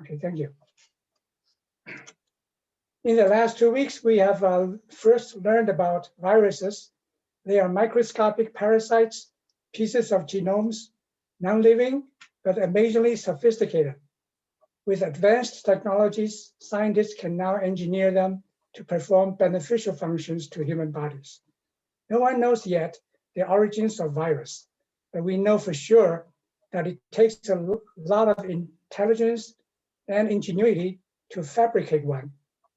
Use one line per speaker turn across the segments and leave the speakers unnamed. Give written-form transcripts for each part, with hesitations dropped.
Okay, thank you. In the last 2 weeks, we have first learned about viruses. They are microscopic parasites, pieces of genomes, non-living, but amazingly sophisticated. With advanced technologies, scientists can now engineer them to perform beneficial functions to human bodies. No one knows yet the origins of virus, but we know for sure that it takes a lot of intelligence and ingenuity to fabricate one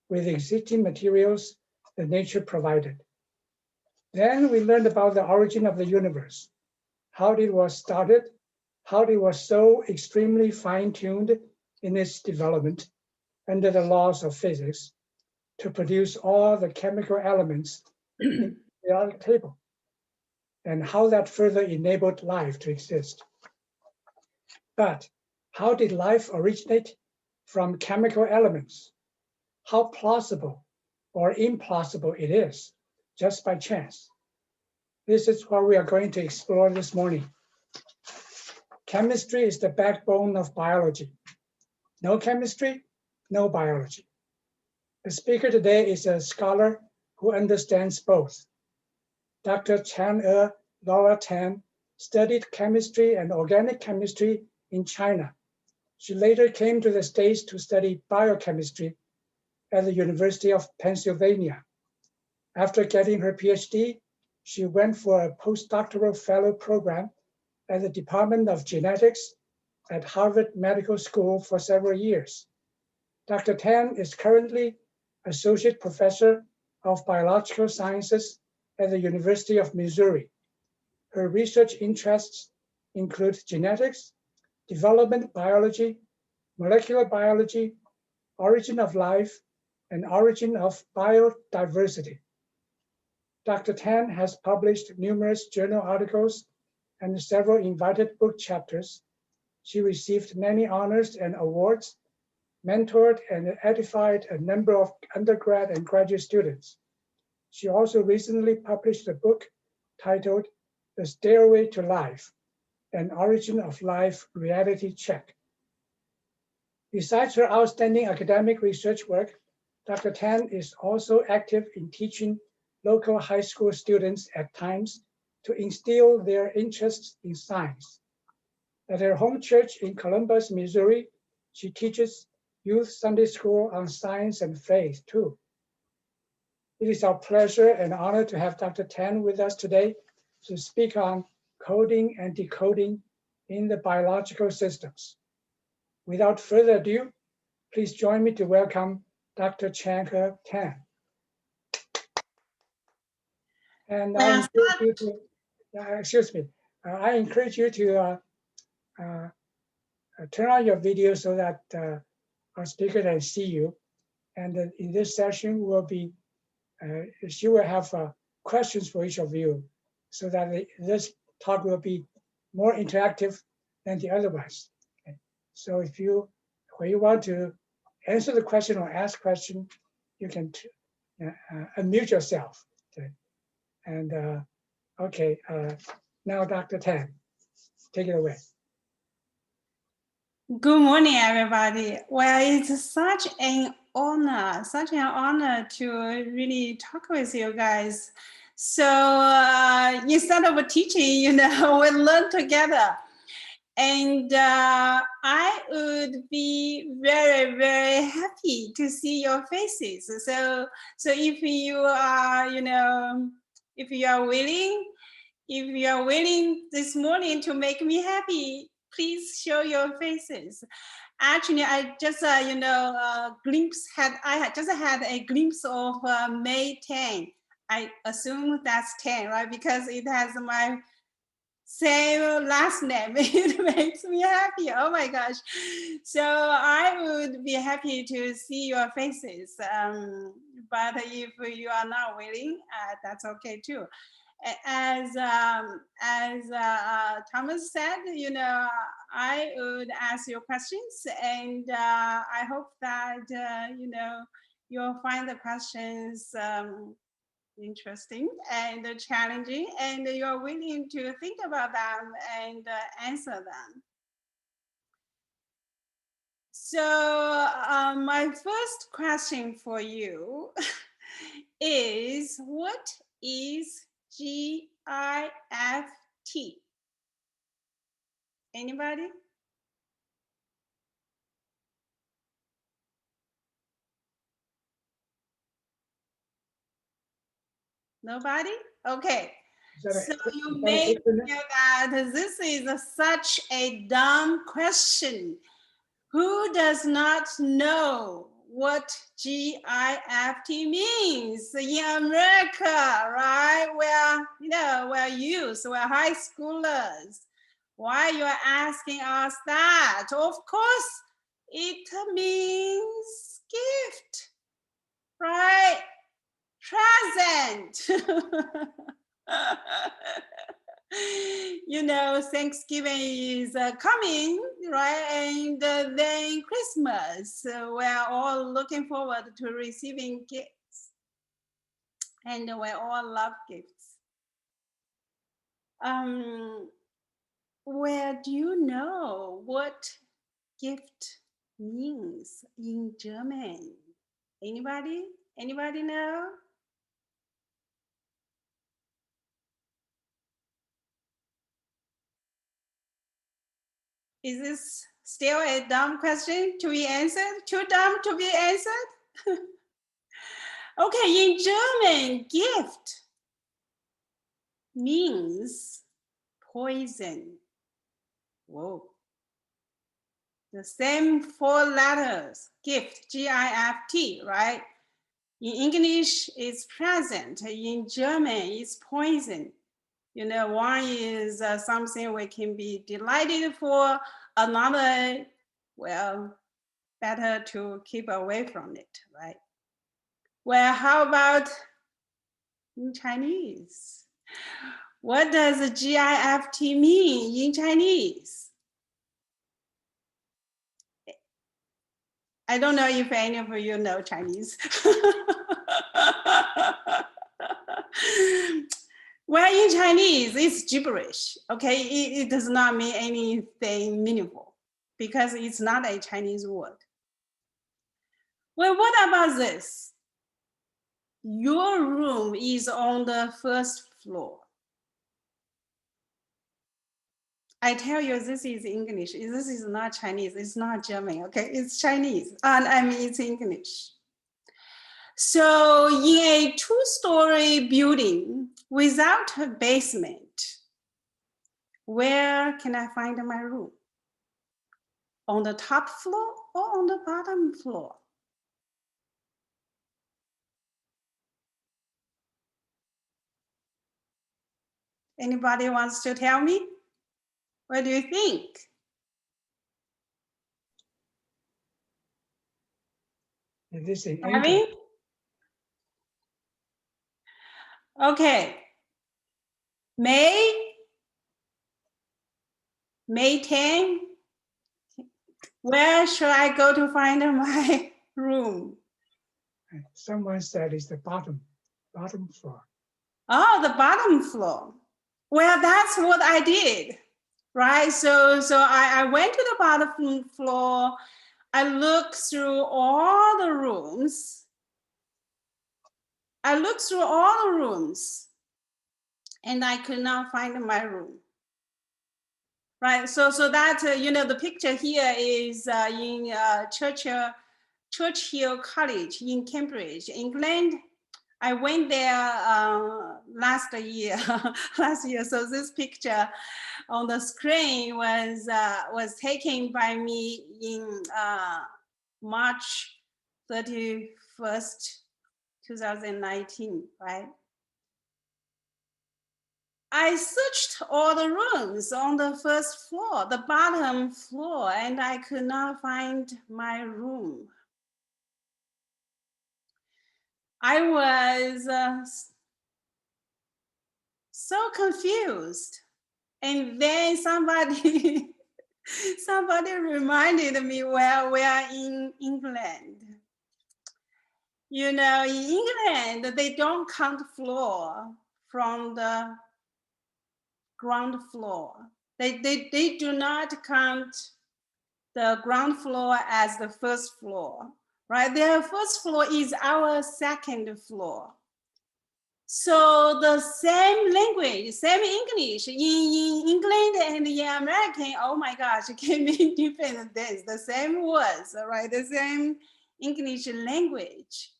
with existing materials that nature provided. Then we learned about the origin of the universe, how it was started, how it was so extremely fine-tuned in its development under the laws of physics to produce all the chemical elements in the periodic table, and how that further enabled life to exist. But how did life originate from chemical elements? How plausible or implausible it is, just by chance? This is what we are going to explore this morning. Chemistry is the backbone of biology. No chemistry, no biology. The speaker today is a scholar who understands both. Dr. Chang'e Laura Tan studied chemistry and organic chemistry in China. She later came to the States to study biochemistry at the University of Pennsylvania. After getting her PhD, she went for a post-doctoral fellow program at the Department of Genetics at Harvard Medical School for several years. Dr. Tan is currently Associate Professor of Biological Sciences at the University of Missouri. Her research interests include genetics, development biology, molecular biology, origin of life, and origin of biodiversity. Dr. Tan has published numerous journal articles and several invited book chapters. She received many honors and awards, mentored and edified a number of undergrad and graduate students. She also recently published a book titled The Stairway to Life, An Origin of Life Reality Check. Besides her outstanding academic research work, Dr. Tan is also active in teaching local high school students at times to instill their interests in science. At her home church in Columbus, Missouri, she teaches youth Sunday school on science and faith too. It is our pleasure and honor to have Dr. Tan with us today to speak on coding and decoding in the biological systems. Without further ado, please join me to welcome Dr. Chang'e Tan. And I encourage you to, I encourage you to turn on your video so that our speaker can see you. And in this session, she will have questions for each of you so that this talk will be more interactive than the other ones. Okay. So when you want to answer the question or ask question, you can unmute yourself. Okay. And now Dr. Tan, take it away.
Good morning, everybody. Well, it's such an honor to really talk with you guys. So instead of teaching, we learn together. And I would be very, very happy to see your faces. So if you are, if you are willing this morning to make me happy, please show your faces. Actually, I just I just had a glimpse of May 10. I assume that's 10, right? Because it has my same last name. It makes me happy. Oh my gosh. So I would be happy to see your faces. But if you are not willing, that's okay too. As Thomas said, I would ask your questions, and I hope that you'll find the questions interesting and challenging, and you're willing to think about them and answer them. my first question for you is, what is GIFT? Anybody? Nobody? Okay. So you may feel that this is such a dumb question. Who does not know what GIFT means in America, right? We're youth, we're high schoolers. Why you are asking us that? Of course, it means gift, right? Present. Thanksgiving is coming, right? And then Christmas. So we're all looking forward to receiving gifts. And we all love gifts. Well, do you know what gift means in German? Anybody? Anybody know? Is this still a dumb question to be answered? Too dumb to be answered? Okay, in German, gift means poison. Whoa. The same 4 letters, gift, G-I-F-T, right? In English, it's present. In German, it's poison. One is something we can be delighted for. Another, well, better to keep away from it, right? Well, how about in Chinese? What does GIFT mean in Chinese? I don't know if any of you know Chinese. Well, in Chinese, it's gibberish, okay? It does not mean anything meaningful because it's not a Chinese word. Well, what about this? Your room is on the 1st floor. I tell you, this is English. This is not Chinese. It's not German, okay? It's Chinese, and I mean, it's English. So in a 2-story building without a basement, where can I find my room? On the top floor or on the bottom floor? Anybody wants to tell me? What do you think?
This is
Gavin? Okay. May 10. Where should I go to find my room?
Someone said it's the bottom floor.
Oh, the bottom floor. Well, that's what I did, right? So I went to the bottom floor. I looked through all the rooms. And I could not find my room. Right, so that, the picture here is in Churchill College in Cambridge, England. I went there last year. So this picture on the screen was taken by me in March 31st, 2019, right? I searched all the rooms on the 1st floor, the bottom floor, and I could not find my room. I was so confused. And then somebody reminded me, well, we are in England. In England, they don't count floor from the ground floor. They do not count the ground floor as the first floor, right? Their first floor is our second floor. So the same language, same English in England and in American, oh my gosh, it can be different things, the same words, right? The same English language.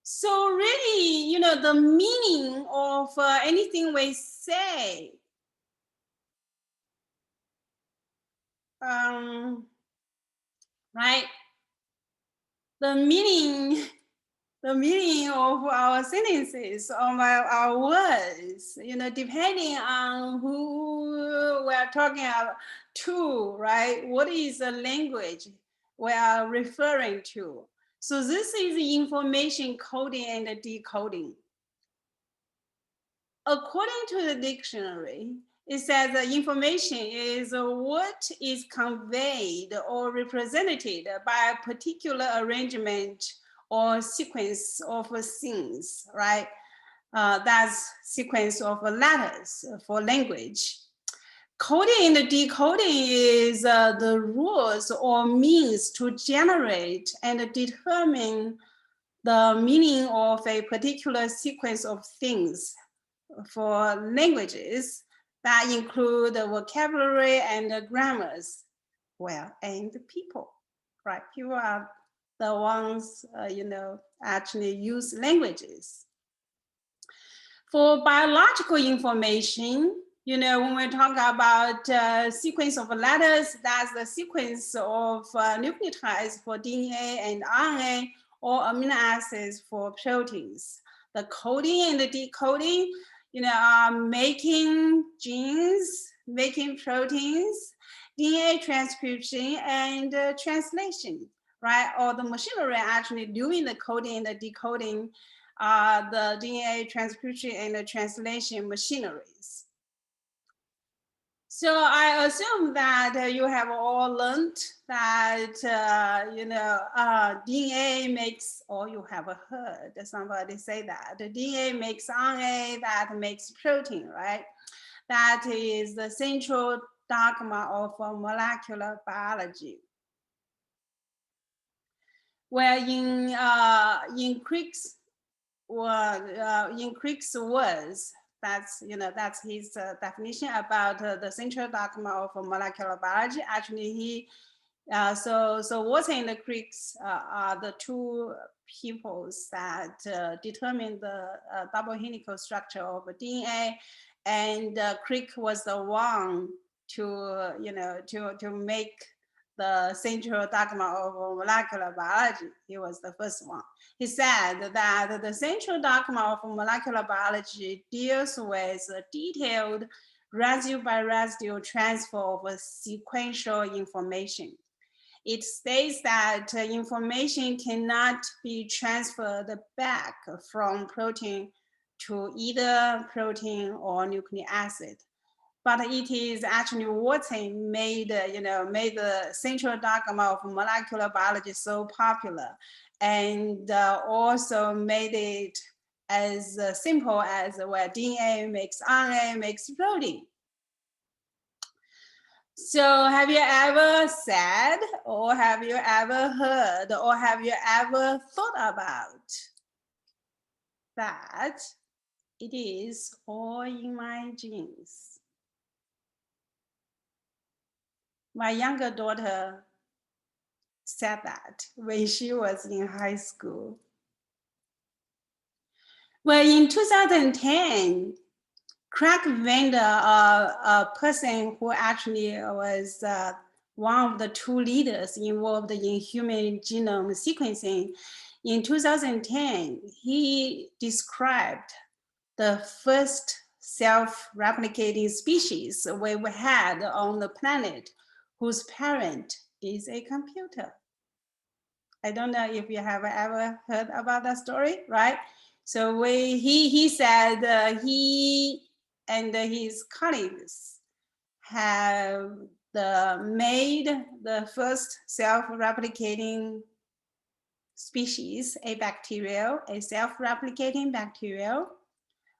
So really, you know, the meaning of anything we say, right? The meaning of our sentences, of our words, you know, depending on who we're talking to, right? What is the language we are referring to? So this is information coding and decoding. According to the dictionary, it says that information is what is conveyed or represented by a particular arrangement or sequence of things, right? That's sequence of letters for language. Coding and decoding is the rules or means to generate and determine the meaning of a particular sequence of things for languages that include the vocabulary and the grammars, well, and the people, right? People are the ones, you know, actually use languages. For biological information, you know, when we talk about sequence of letters, that's the sequence of nucleotides for DNA and RNA, or amino acids for proteins. The coding and the decoding, you know, are making genes, making proteins, DNA transcription and translation, right? Or the machinery actually doing the coding and the decoding, the DNA transcription and the translation machineries. So I assume that you have all learned that, you know, DNA makes, or you have heard somebody say that, the DNA makes RNA that makes protein, right? That is the central dogma of molecular biology. Where in Crick's words, that's, you know, that's his definition about the central dogma of molecular biology. Actually, he so Watson and the Crick's are the two peoples that determine the double helical structure of DNA, and Crick was the one to, you know, to make the central dogma of molecular biology. He was the first one. He said that the central dogma of molecular biology deals with a detailed residue by residue transfer of sequential information. It states that information cannot be transferred back from protein to either protein or nucleic acid. But it is actually Watson made, you know, made the central dogma of molecular biology so popular, and also made it as simple as where DNA makes RNA makes protein. So have you ever said, or have you ever heard, or have you ever thought about that it is all in my genes? My younger daughter said that when she was in high school. Well, in 2010, Craig Ventner, a person who actually was one of the two leaders involved in human genome sequencing, in 2010, he described the first self-replicating species we've had on the planet, whose parent is a computer. I don't know if you have ever heard about that story, right? So he said he and his colleagues have made the first self-replicating species, a self-replicating bacterial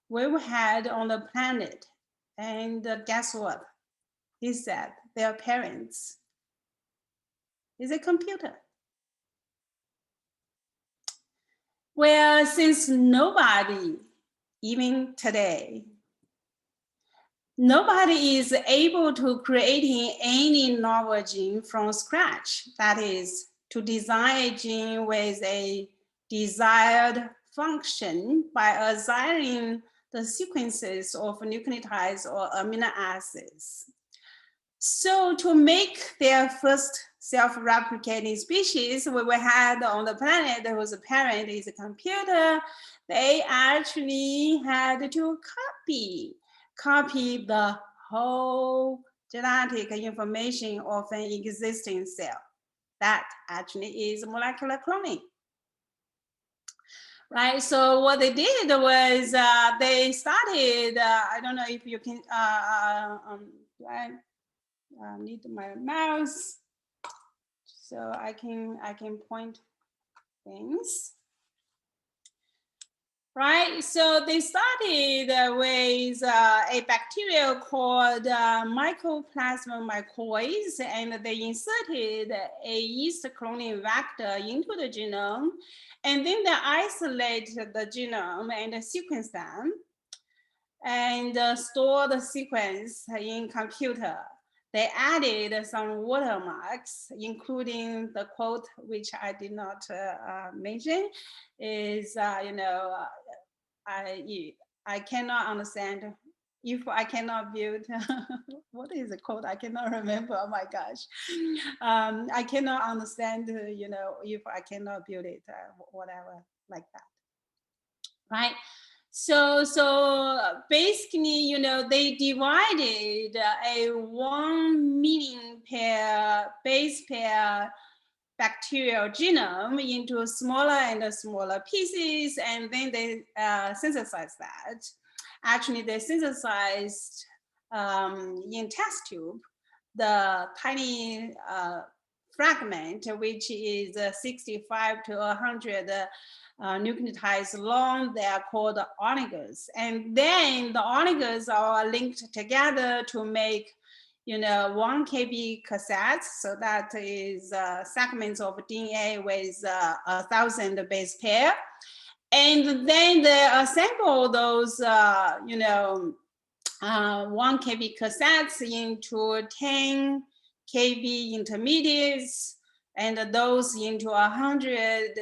we've had on the planet. And guess what? He said their parents is a computer. Well, since nobody, even today, nobody is able to create any novel gene from scratch, that is, to design a gene with a desired function by assigning the sequences of nucleotides or amino acids. So to make their first self-replicating species, we had on the planet whose parent is a computer, they actually had to copy the whole genetic information of an existing cell. That actually is molecular cloning. Right, so what they did was they started, I don't know if you can, I need my mouse so I can point things. Right, so they started with a bacteria called Mycoplasma mycoides, and they inserted a yeast cloning vector into the genome, and then they isolate the genome and sequence them, and store the sequence in computer. They added some watermarks, including the quote, which I did not mention, is, you know, I cannot understand if I cannot build, what is the quote? I cannot remember, oh my gosh. I cannot understand, you know, if I cannot build it, whatever, like that, right? So basically, you know, they divided a 1 million pair base pair bacterial genome into smaller and smaller pieces, and then they synthesized that. Actually, they synthesized in test tube the tiny fragment, which is 65 to 100 nucleotides long. They are called oligos. And then the oligos are linked together to make, you know, 1 kb cassettes. So that is segments of DNA with 1,000 base pair. And then they assemble those, you know, 1 kb cassettes into 10 kb intermediates, and those into 100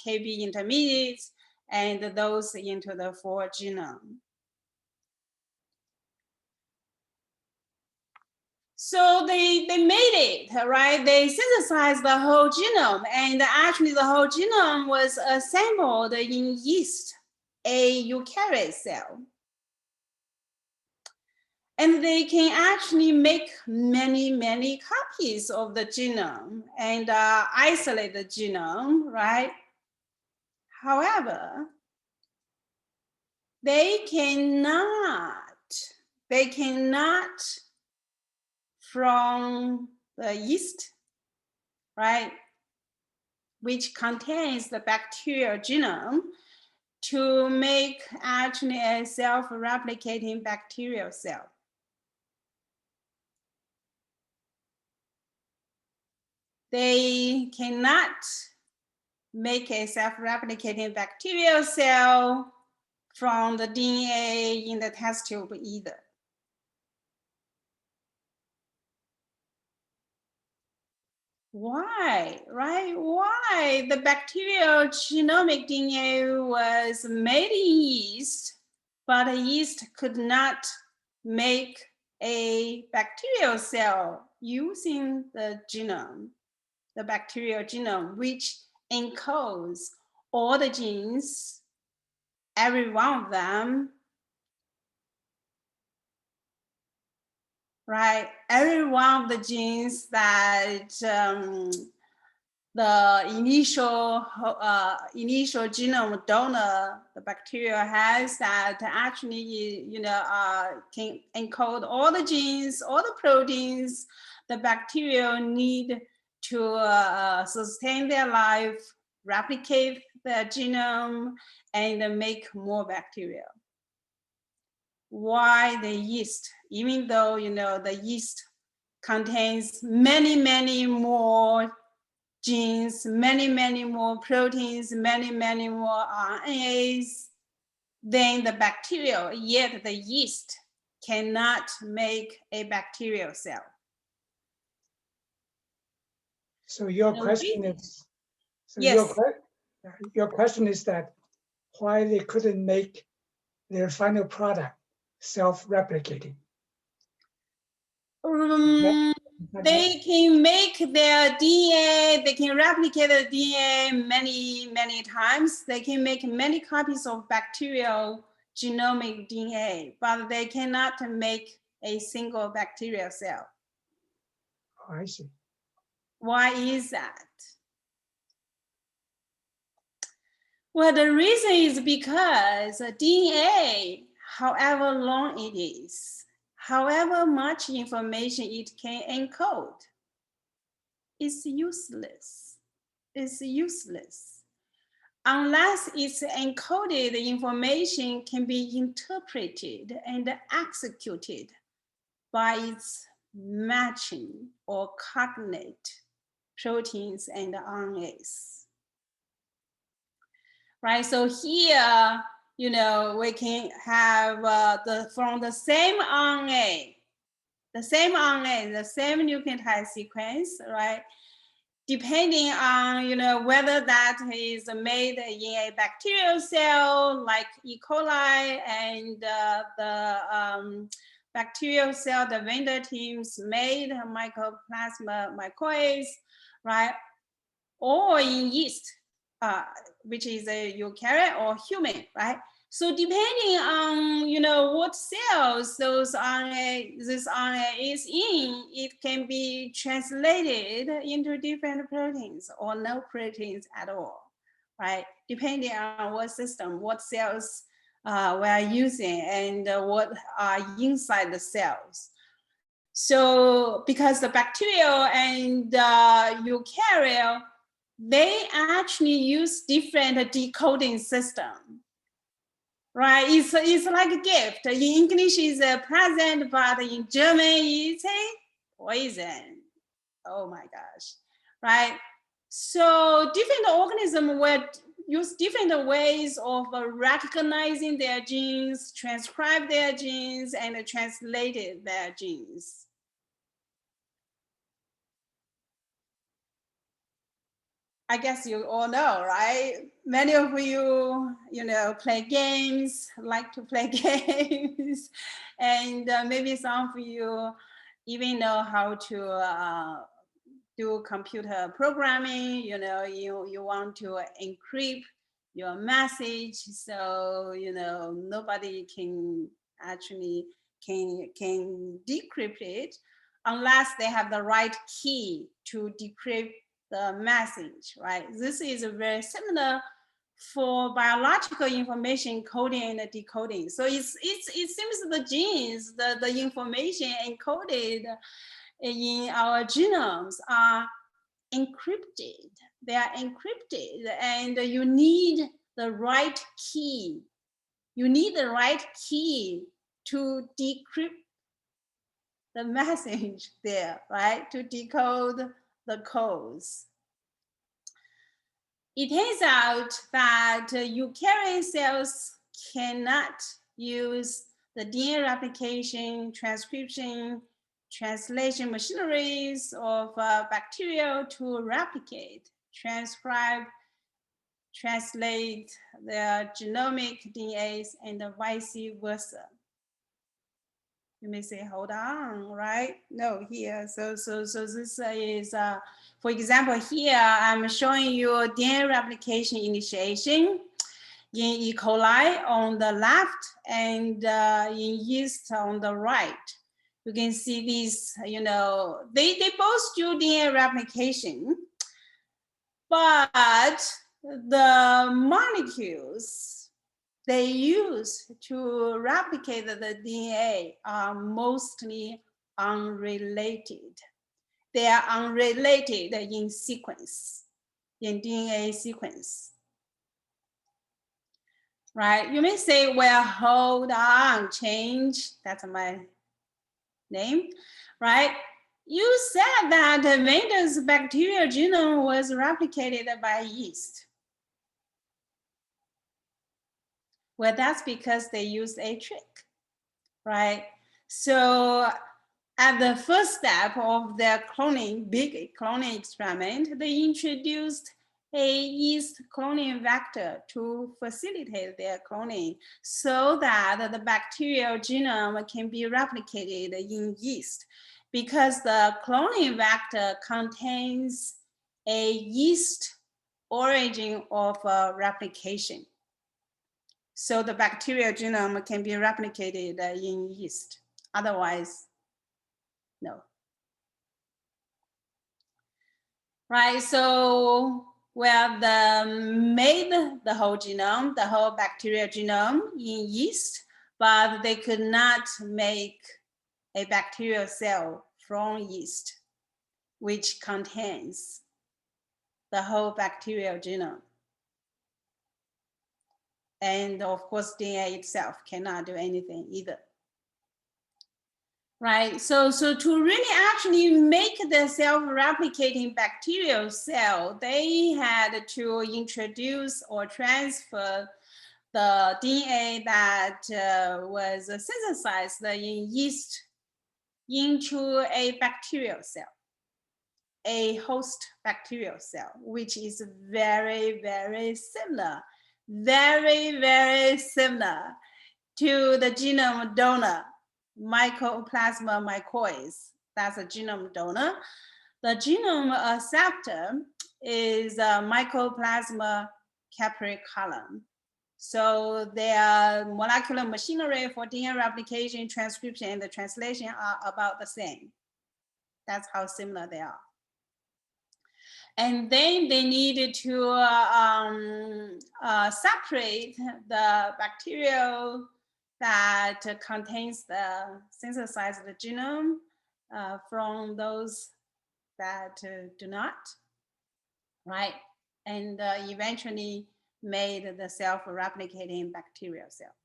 kb intermediates, and those into the full genome. So they made it, right? They synthesized the whole genome, and actually the whole genome was assembled in yeast, a eukaryote cell. And they can actually make many, many copies of the genome and isolate the genome, right? However, they cannot from the yeast, right, which contains the bacterial genome, to make actually a self-replicating bacterial cell. They cannot make a self-replicating bacterial cell from the DNA in the test tube either. Why, right? Why? The bacterial genomic DNA was made in yeast, but the yeast could not make a bacterial cell using the genome, the bacterial genome, which encodes all the genes, every one of them, right? Every one of the genes that the initial genome donor, the bacteria has, that actually, you know, can encode all the genes, all the proteins the bacteria need to sustain their life, replicate their genome, and make more bacteria. Why the yeast? Even though, you know, the yeast contains many, many more genes, many, many more proteins, many, many more RNAs than the bacterial, yet the yeast cannot make a bacterial cell.
So your question is, so
yes.
your question is that why they couldn't make their final product self-replicating?
They can make their DNA, they can replicate the DNA many, many times. They can make many copies of bacterial genomic DNA, but they cannot make a single bacterial cell.
Oh, I see.
Why is that? Well, the reason is because DNA, however long it is, however much information it can encode, is useless. It's useless. Unless it's encoded, the information can be interpreted and executed by its matching or cognate proteins and RNAs. Right, so here, you know, we can have from the same RNA, the same nucleotide sequence, right? Depending on, you know, whether that is made in a bacterial cell like E. coli and the bacterial cell the vendor teams made Mycoplasma mycoides, right? Or in yeast, which is a eukaryote or human, right? So depending on, you know, what cells this RNA is in, it can be translated into different proteins or no proteins at all, right? Depending on what system, what cells we are using and what are inside the cells. So because the bacterial and eukaryote, they actually use different decoding system, right? It's like a gift. In English, it's a present, but in German, it's a poison. Oh my gosh, right? So different organisms will use different ways of recognizing their genes, transcribe their genes, and translate their genes. I guess you all know, right? Many of you, you know, play games, like to play games. And maybe some of you even know how to do computer programming. You know, you want to encrypt your message. So, you know, nobody can actually can decrypt it unless they have the right key to decrypt the message, right? This is very similar for biological information coding and decoding. So it seems the genes, the information encoded in our genomes are encrypted. They are encrypted, and you need the right key. You need the right key to decrypt the message there, right? To decode the codes. It turns out that eukaryote cells cannot use the DNA replication, transcription, translation machineries of bacteria to replicate, transcribe, translate their genomic DNAs, and vice versa. You may say, hold on, right? No, here. So this is, for example, here I'm showing you DNA replication initiation in E. coli on the left and in yeast on the right. You can see these, you know, they both do DNA replication, but the molecules they use to replicate the DNA are mostly unrelated. They are unrelated in sequence, in DNA sequence. Right? You may say, well, hold on, change. That's my name, right? You said that Ventner's bacterial genome was replicated by yeast. Well, that's because they used a trick, right? So at the first step of their cloning, big cloning experiment, they introduced a yeast cloning vector to facilitate their cloning so that the bacterial genome can be replicated in yeast, because the cloning vector contains a yeast origin of replication. So the bacterial genome can be replicated in yeast. Otherwise, no. Right, so well, made the whole genome, the whole bacterial genome in yeast, but they could not make a bacterial cell from yeast, which contains the whole bacterial genome. And of course, DNA itself cannot do anything either. Right, so to really actually make the self-replicating bacterial cell, they had to introduce or transfer the DNA that was synthesized in yeast into a bacterial cell, a host bacterial cell, which is very, very similar, very similar to the genome donor, Mycoplasma mycois. That's a genome donor. The genome acceptor is Mycoplasma capricolum. So their molecular machinery for DNA replication, transcription, and the translation are about the same. That's how similar they are. And then they needed to separate the bacterial that contains the synthesized genome from those that do not, right? And eventually made the self-replicating bacterial cell.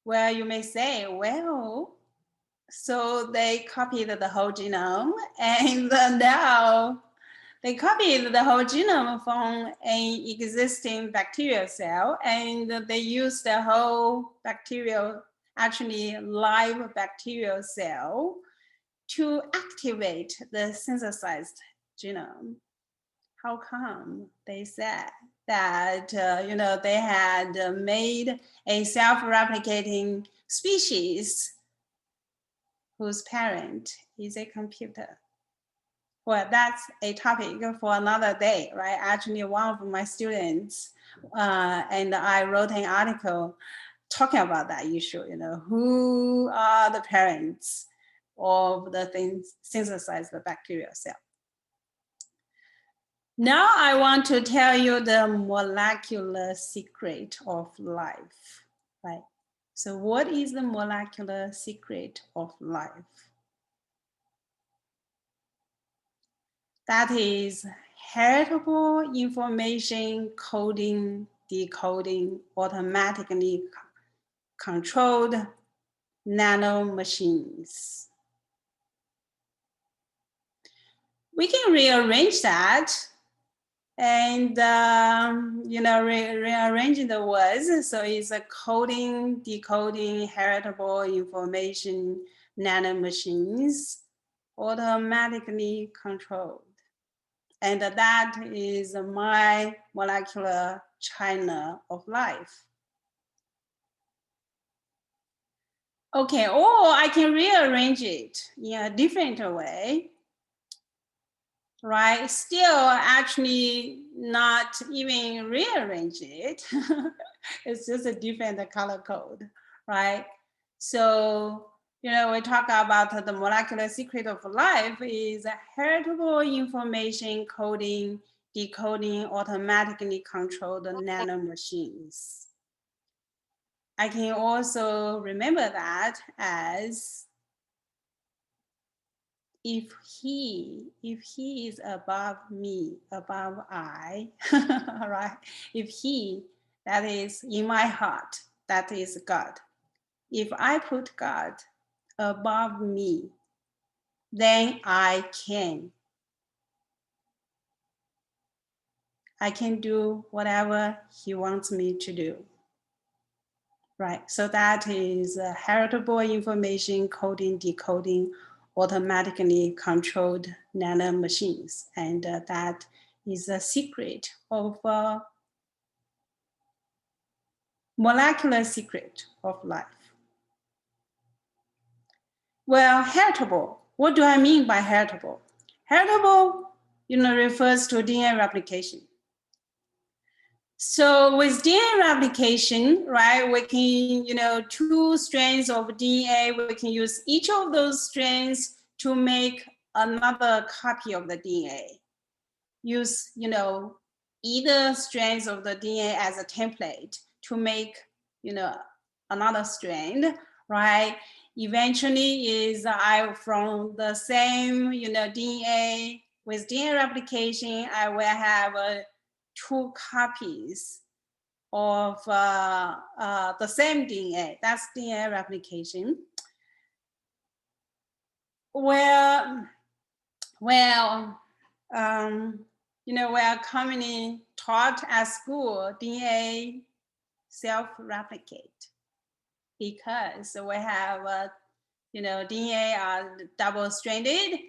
Well, you may say, well, so they copied the whole genome, and now they copied the whole genome from an existing bacterial cell, and they used the whole bacterial, actually live bacterial cell, to activate the synthesized genome. How come? They said that they had made a self-replicating species whose parent is a computer. Well, that's a topic for another day, right? Actually, one of my students and I wrote an article talking about that issue, who are the parents of the things synthesized the bacterial cell. Now I want to tell you the molecular secret of life, right? So what is the molecular secret of life? That is heritable information coding, decoding, automatically controlled nanomachines. We can rearrange that and rearrange the words. So it's a coding, decoding, heritable information nanomachines, automatically controlled. And that is my molecular China of life. Okay, or I can rearrange it in a different way, right? Still actually not even rearrange it. It's just a different color code, right? So, we talk about the molecular secret of life is heritable information coding, decoding, automatically controlled nanomachines. I can also remember that as if he is above me, above I, right? If he, that is in my heart, that is God. If I put God above me, then I can do whatever he wants me to do. Right, so that is heritable information coding, decoding, automatically controlled nanomachines. And that is a secret of molecular secret of life. Well, heritable, what do I mean by heritable? Heritable, refers to DNA replication. So with DNA replication, right, we can, 2 strands of DNA, we can use each of those strands to make another copy of the DNA. Use, either strands of the DNA as a template to make, another strand, right? Eventually is from the same, DNA, with DNA replication, I will have 2 copies of the same DNA. That's DNA replication. Well, we are commonly taught at school DNA self-replicate because we have, DNA are double-stranded.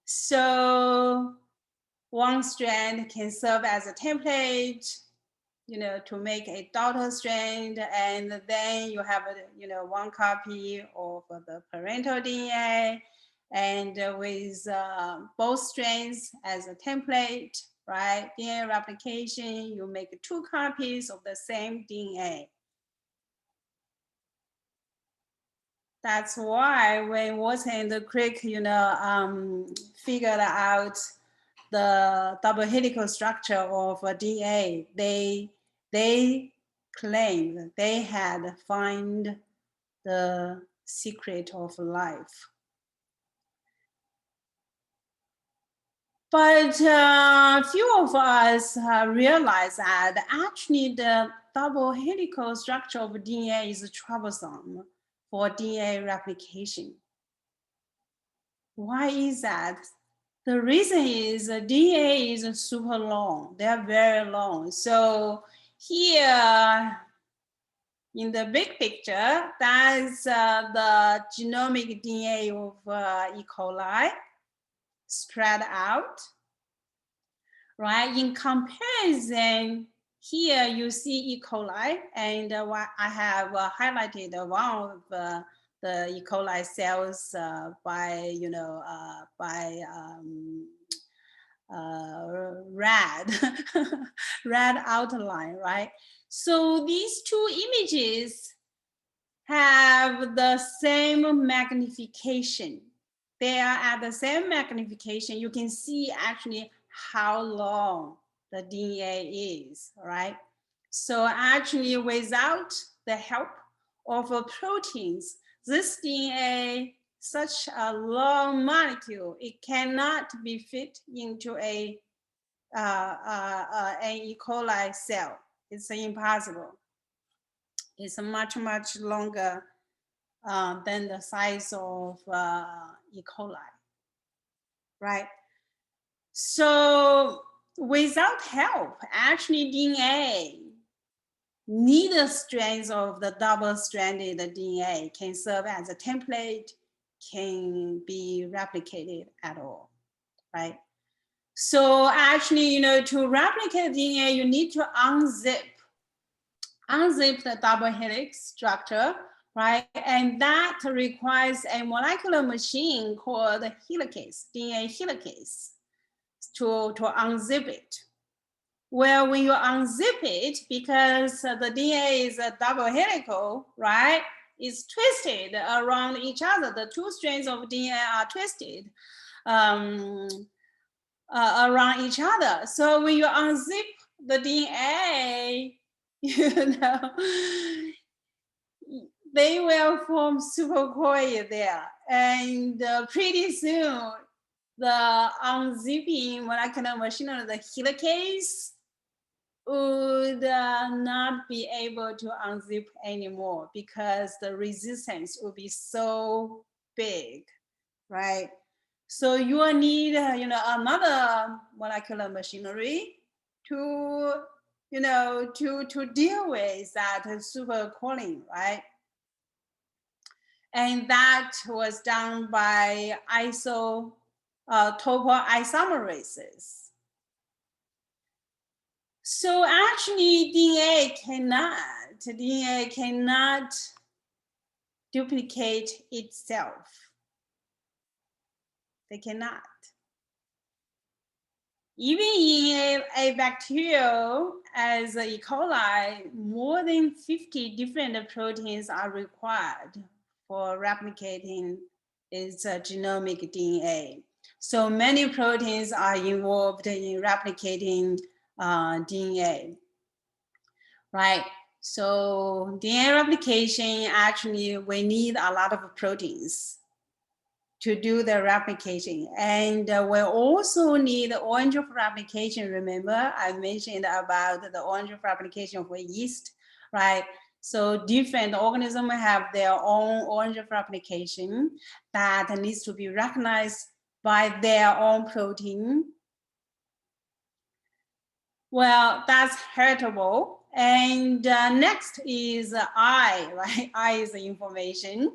So one strand can serve as a template, to make a daughter strand, and then you have, 1 copy of the parental DNA, and with both strands as a template, right? DNA replication, you make 2 copies of the same DNA. That's why when Watson and Crick, figured out the double helical structure of DNA, they claimed they had found the secret of life. But few of us realize that actually the double helical structure of DNA is troublesome for DNA replication. Why is that? The reason is DNA is super long. They are very long. So here in the big picture, that's the genomic DNA of E. coli spread out, right? In comparison, here you see E. coli, and I have highlighted one of the E. coli cells by red, red outline, right? So these 2 images have the same magnification. They are at the same magnification. You can see actually how long the DNA is, right? So actually without the help of proteins, this DNA, such a long molecule, it cannot be fit into an E. coli cell. It's impossible. It's much, much longer than the size of E. coli, right? So without help, actually DNA, neither strands of the double-stranded DNA can serve as a template, can be replicated at all, right? So actually, to replicate DNA, you need to unzip the double helix structure, right? And that requires a molecular machine called Helicase, DNA Helicase, to unzip it. Well, when you unzip it, because the DNA is a double helical, right? It's twisted around each other. The 2 strands of DNA are twisted around each other. So when you unzip the DNA, they will form supercoil there. And pretty soon, the unzipping molecular machinery, the helicase, would not be able to unzip anymore because the resistance would be so big, right? So you will need, another molecular machinery to, to deal with that supercoiling, right? And that was done by topoisomerases. So actually DNA cannot duplicate itself. They cannot. Even in a bacterial as E. coli, more than 50 different proteins are required for replicating its genomic DNA. So many proteins are involved in replicating DNA, right? So DNA replication, actually, we need a lot of proteins to do the replication. And we also need orange of replication. Remember, I mentioned about the orange of replication for yeast, right? So different organisms have their own orange of replication that needs to be recognized by their own protein. Well, that's heritable. And next is I, right? I is the information.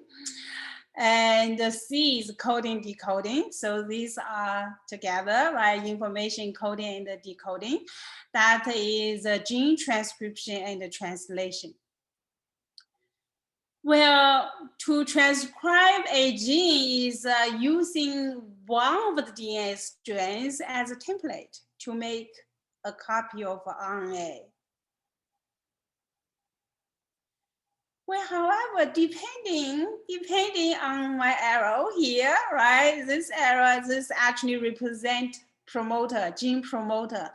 And C is coding, decoding. So these are together, right? Information coding and decoding. That is gene transcription and translation. Well, to transcribe a gene is using one of the DNA strands as a template to make a copy of RNA. Well, however, depending on my arrow here, right? This arrow, this actually represent promoter, gene promoter.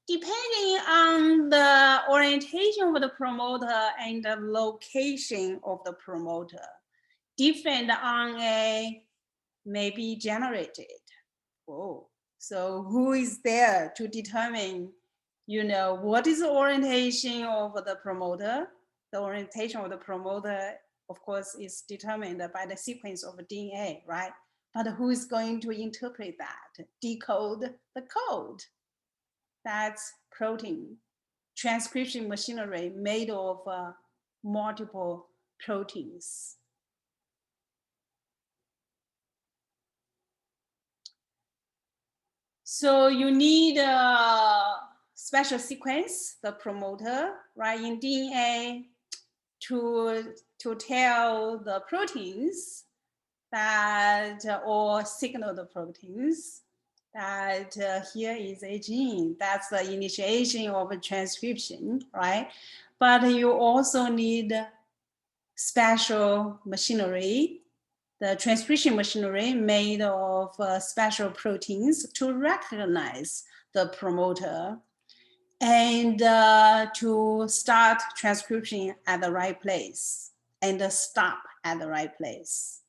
Depending on the orientation of the promoter and the location of the promoter, different RNA may be generated. Oh, so who is there to determine, what is the orientation of the promoter? The orientation of the promoter, of course, is determined by the sequence of DNA, right? But who is going to interpret that, decode the code? That's protein. Transcription machinery made of multiple proteins. So you need a special sequence, the promoter, right, in DNA to tell the proteins that, or signal the proteins that here is a gene. That's the initiation of a transcription, right? But you also need special machinery, the transcription machinery made of special proteins to recognize the promoter and to start transcription at the right place and stop at the right place.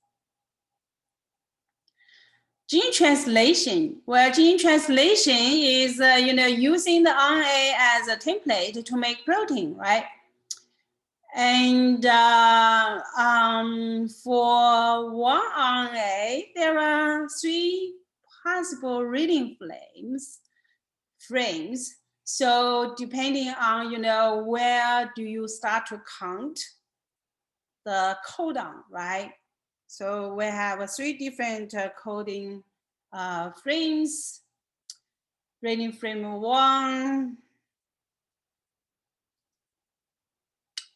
Gene translation. Well, gene translation is, using the RNA as a template to make protein, right? And for one RNA, there are 3 possible reading frames. So depending on, where do you start to count the codon, right? So we have 3 different coding frames. Reading frame 1,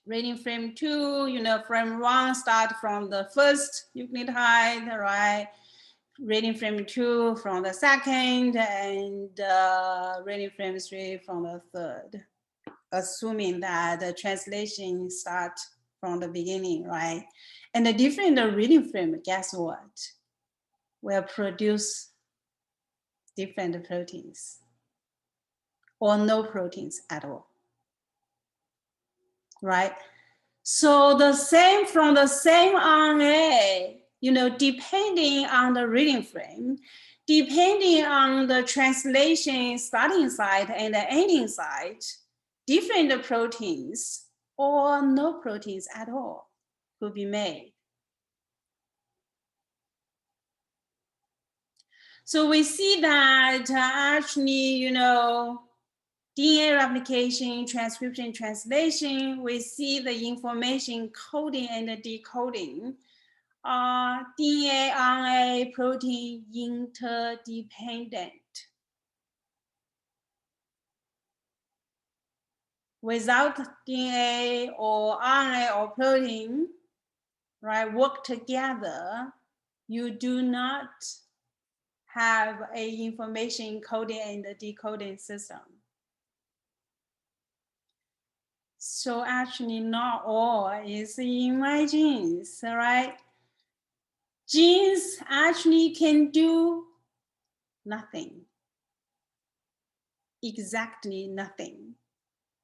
reading frame 2, frame 1 start from the first nucleotide, right? Reading frame 2 from the second, and reading frame 3 from the third, assuming that the translation start from the beginning, right? And the different reading frame, guess what? Will produce different proteins or no proteins at all, right? So the same from the same RNA, depending on the reading frame, depending on the translation starting site and the ending site, different proteins or no proteins at all could be made. So we see that actually, you know, DNA replication, transcription, translation, we see the information coding and decoding. DNA, RNA, protein interdependent. Without DNA or RNA or protein, right, work together, you do not have a information coding and decoding system. So actually not all is in my genes, right? Genes actually can do nothing, exactly nothing.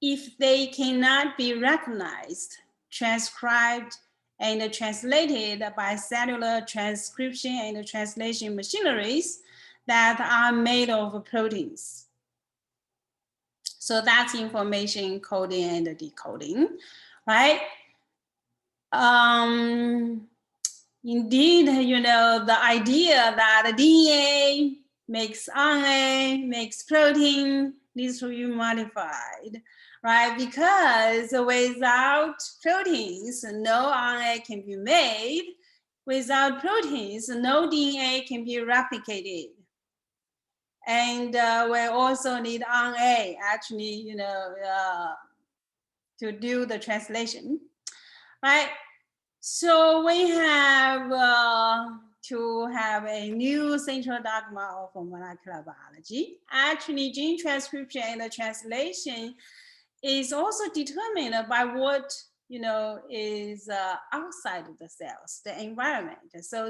If they cannot be recognized, transcribed, and translated by cellular transcription and translation machineries that are made of proteins. So that's information coding and decoding, right? Indeed, you know, the idea that DNA makes RNA, makes protein needs to be modified, right? Because without proteins, no RNA can be made. Without proteins, no DNA can be replicated. And we also need RNA, actually, you know, to do the translation, right? So we have to have a new central dogma of molecular biology. Actually, gene transcription and translation is also determined by what, you know, is outside of the cells, the environment. So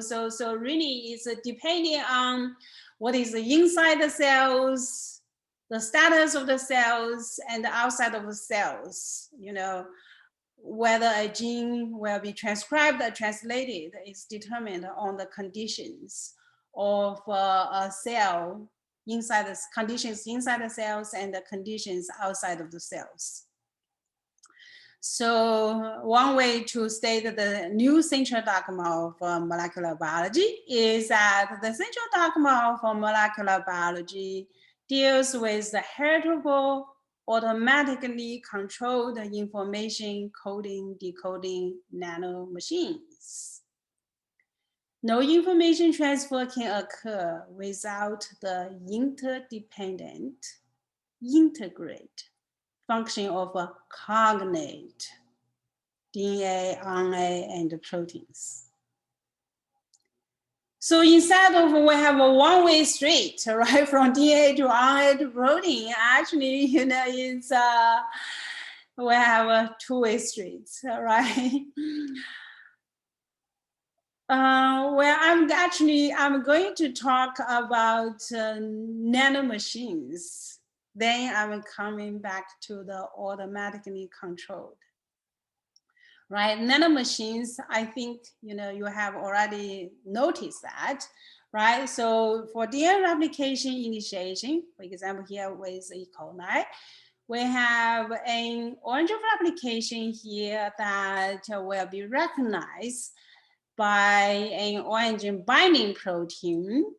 really it's depending on what is inside the cells, the status of the cells, and the outside of the cells, you know, whether a gene will be transcribed or translated is determined on the conditions of a cell inside the conditions inside the cells and the conditions outside of the cells. So one way to state the new central dogma of molecular biology is that the central dogma of molecular biology deals with the heritable, automatically controlled information coding, decoding nanomachines. No information transfer can occur without the interdependent, integrate function of a cognate, DNA, RNA, and proteins. So instead of we have a one-way street, right, from DNA to RNA to protein, actually, you know, it's we have a two-way street, right? Well, I'm going to talk about nanomachines. Then I'm coming back to the automatically controlled. Right, nanomachines, I think, you know, you have already noticed that, right? So for DNA replication initiation, for example, here with E. coli, we have an orange of replication here that will be recognized by an orange binding protein,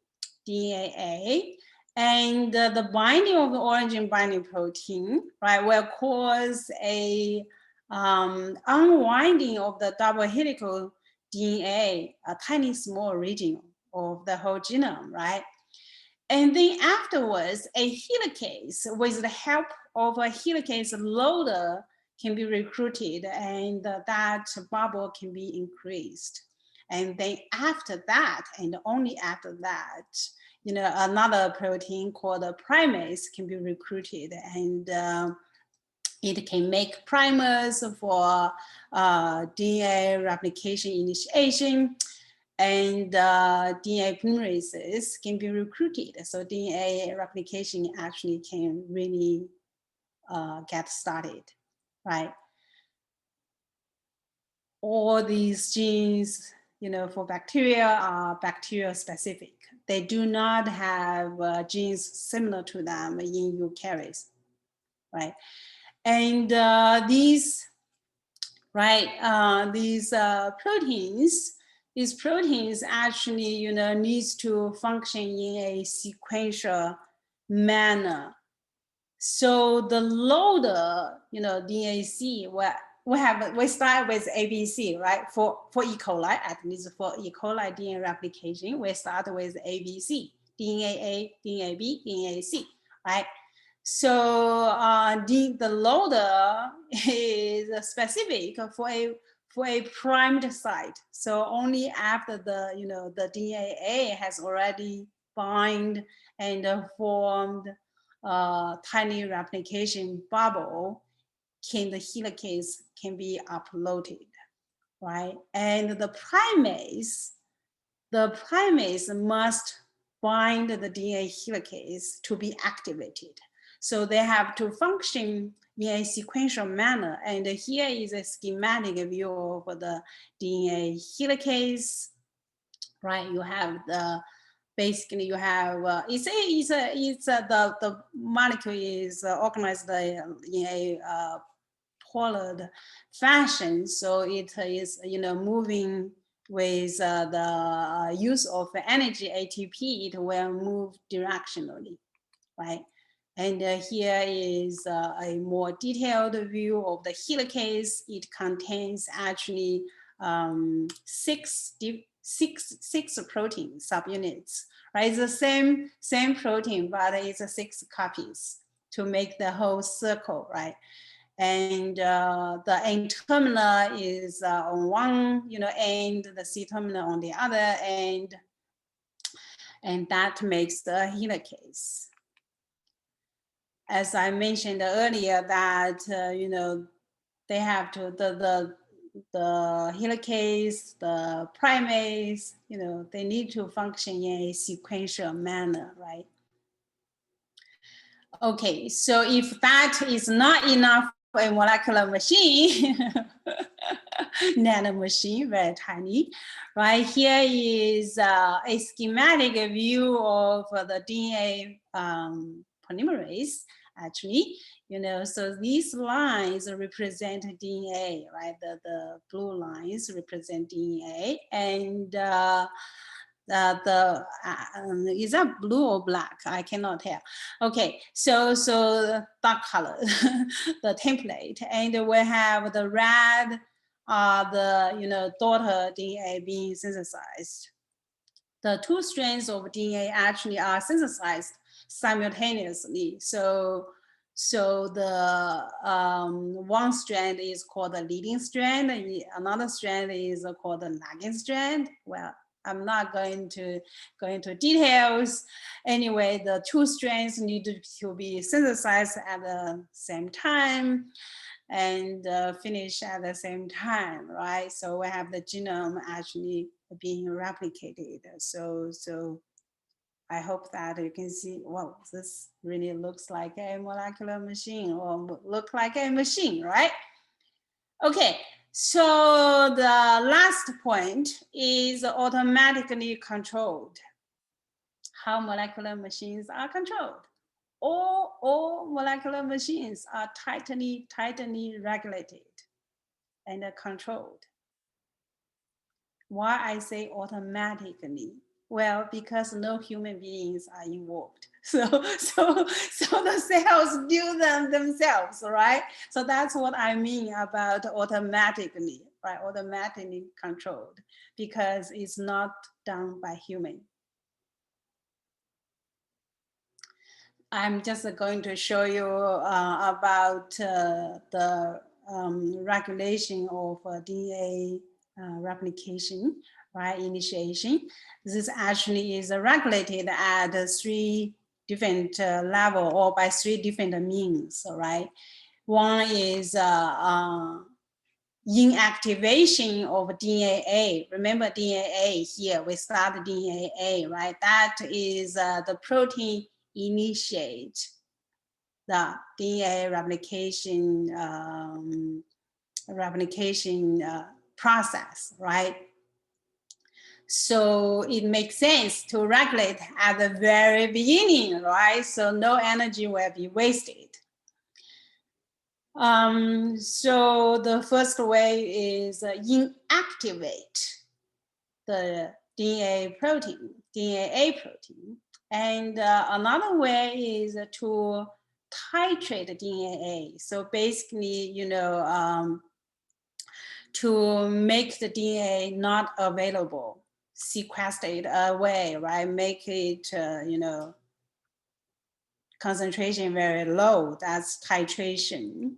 DnaA, and the binding of the orange binding protein, right, will cause a unwinding of the double helical DNA, a tiny small region of the whole genome, right? And then afterwards, a helicase with the help of a helicase loader can be recruited, and that bubble can be increased. And then after that, and only after that, you know, another protein called a primase can be recruited, and it can make primers for DNA replication initiation, and DNA polymerases can be recruited. So DNA replication actually can really get started, right? All these genes, you know, for bacteria are bacteria specific. They do not have genes similar to them in eukaryotes, right? And these, right, these proteins, these proteins actually, you know, needs to function in a sequential manner. So the loader, you know, DAC, we start with ABC, right? For E. coli, at least for E. coli DNA replication, we start with ABC, DnaA, DnaB, DnaC, right? So the loader is specific for a primed site. So only after the, you know, the DnaA has already bind and formed tiny replication bubble, can the helicase can be uploaded, right? And the primates must bind the DNA helicase to be activated. So they have to function in a sequential manner. And here is a schematic view of the DNA helicase, right? You have the, basically you have, the molecule is organized in a polar fashion. So it is, you know, moving with the use of energy ATP, it will move directionally, right? And here is a more detailed view of the helicase. It contains actually six protein subunits, right? It's the same protein, but it's 6 copies to make the whole circle, right? And the N-terminal is on one, you know, end, the C-terminal on the other end, and that makes the helicase. As I mentioned earlier, that you know, they have to the helicase, the primates, you know, they need to function in a sequential manner, right? Okay, so if that is not enough for a molecular machine, nanomachine, very tiny, right? Here is a schematic view of the DNA polymerase, actually, you know, so these lines represent DNA, right? The blue lines represent DNA, and is that blue or black? I cannot tell. Okay, so dark color, the template, and we have the red, the, you know, daughter DNA being synthesized. The 2 strands of DNA actually are synthesized simultaneously. So the one strand is called the leading strand, and another strand is called the lagging strand. Well, I'm not going to go into details. Anyway, the 2 strands need to be synthesized at the same time and finish at the same time, right? So we have the genome actually being replicated. So I hope that you can see, well, this really looks like a molecular machine, or look like a machine, right? Okay, so the last point is automatically controlled. How molecular machines are controlled. All molecular machines are tightly regulated and controlled. Why I say automatically? Well, because no human beings are involved. So the cells do them themselves, right? So that's what I mean about automatically, right? Automatically controlled, because it's not done by human. I'm just going to show you about the regulation of DNA replication, right? Initiation. This actually is regulated at 3 different levels, or by 3 different means, right? One is inactivation of DnaA. Remember DnaA here, we start DnaA, right? That is the protein initiate the DNA replication process, right? So it makes sense to regulate at the very beginning, right? So no energy will be wasted. So the first way is inactivate the DNA protein, DNA protein. And another way is to titrate DNA. So basically, you know, to make the DNA not available, sequester it away, right? Make it, you know, concentration very low. That's titration.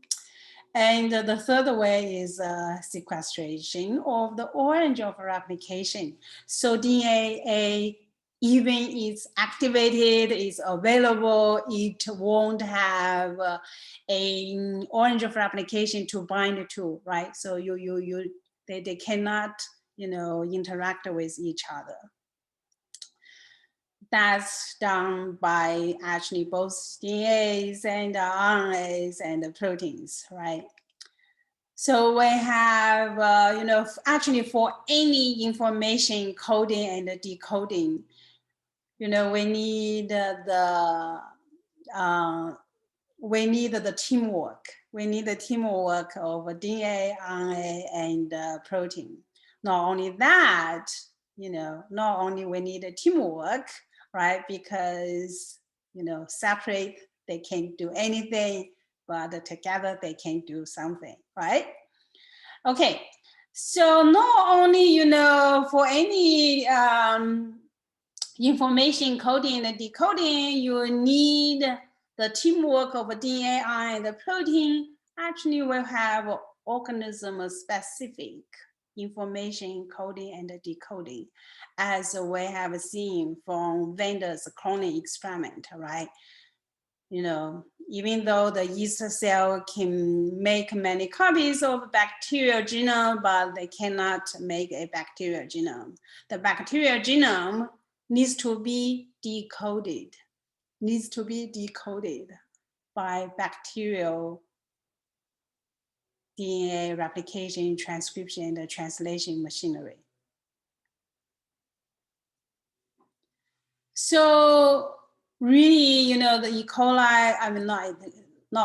And the third way is sequestration of the orange of replication. So DNA, even it's activated, it's available, it won't have an orange of replication to bind to, right? So they cannot, you know, interact with each other. That's done by actually both DNAs and RNAs and the proteins, right? So we have, you know, actually for any information coding and decoding, you know, we need the teamwork. We need the teamwork of DNA, RNA, and protein. Not only that, you know, not only we need a teamwork, right? Because, you know, separate, they can't do anything, but together they can do something, right? Okay, so not only, you know, for any information coding and decoding, you need the teamwork of DNA, RNA, and the protein. Actually, we have organism-specific information coding and decoding, as we have seen from Ventner's cloning experiment, right? You know, even though the yeast cell can make many copies of bacterial genome, but they cannot make a bacterial genome. The bacterial genome needs to be decoded, by bacterial DNA replication, transcription, and translation machinery. So really, you know, the E. coli, I mean, not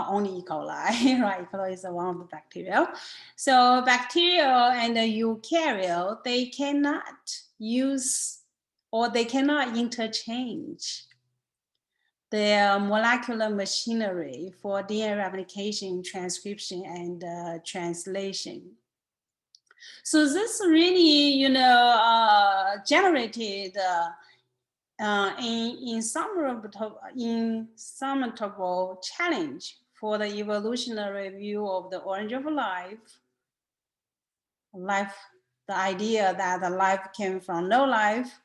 only E. coli, right? E. coli is one of the bacteria. So bacteria and the eukaryote, they cannot use or they cannot interchange their molecular machinery for DNA replication, transcription, and translation. So this really, you know, generated insurmountable challenge for the evolutionary view of the origin of life, the idea that the life came from no life,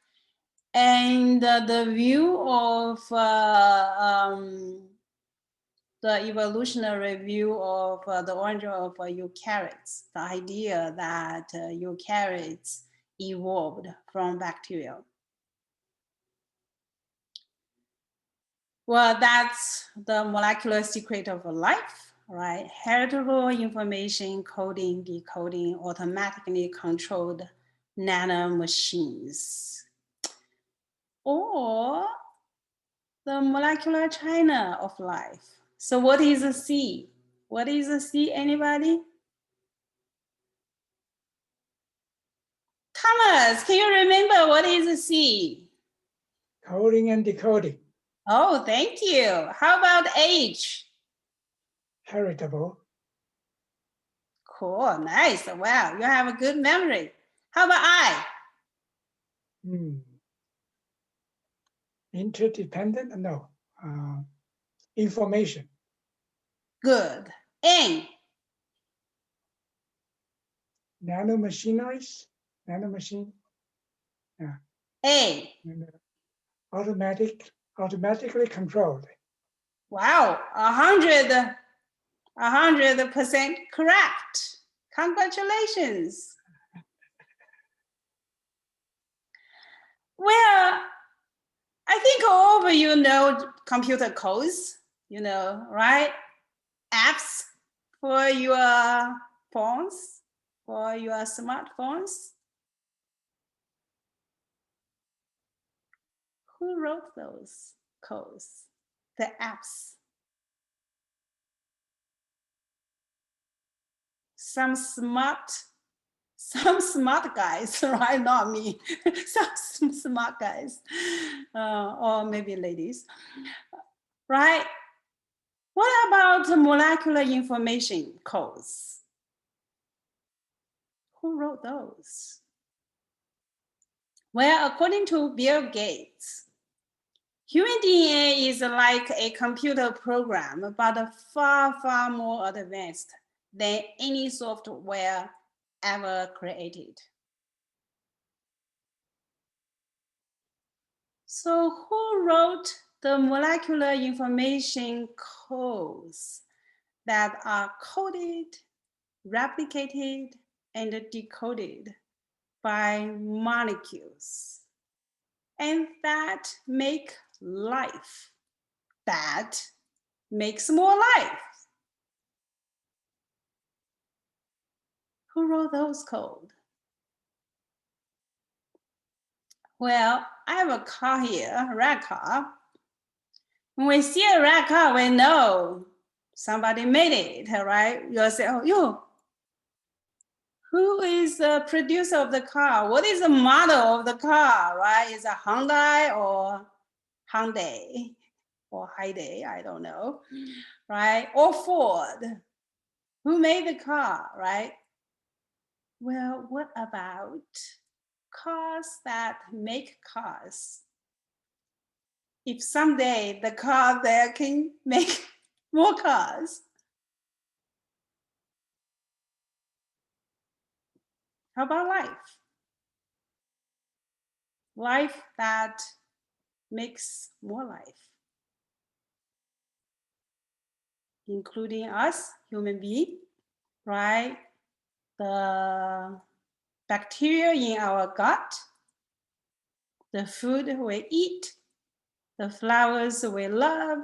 and the view of the evolutionary view of the origin of eukaryotes, the idea that eukaryotes evolved from bacteria. Well, that's the molecular secret of life, right? Heritable information coding, decoding, automatically controlled nanomachines. Or the molecular China of life. So what is a C? What is a C, anybody? Thomas, can you remember what is a C?
Coding and decoding.
Oh, thank you. How about H?
Heritable.
Cool, nice. Wow, you have a good memory. How about I?
Interdependent? No. Information.
Good. N?
Nanomachineries? Nanomachine? Yeah.
A?
Automatically controlled.
Wow, 100% correct. Congratulations. Well, I think all of you know computer codes, you know, right? Apps for your phones, for your smartphones. Who wrote those codes, the apps? Some smart some smart guys, right? Not me, some smart guys, or maybe ladies, right? What about molecular information codes? Who wrote those? Well, according to Bill Gates, human DNA is like a computer program, but far, far more advanced than any software ever created. So who wrote the molecular information codes that are coded, replicated, and decoded by molecules, and that make life, that makes more life? Who wrote those codes? Well, I have a car here, a red car. When we see a red car, we know somebody made it, right? You'll say, oh, you. Who is the producer of the car? What is the model of the car, right? Is it Hyundai or Hyundai or Hyundai? I don't know, right? Or Ford? Who made the car, right? Well, what about cars that make cars? If someday the car there can make more cars, how about life? Life that makes more life, including us, human beings, right? The bacteria in our gut, the food we eat, the flowers we love,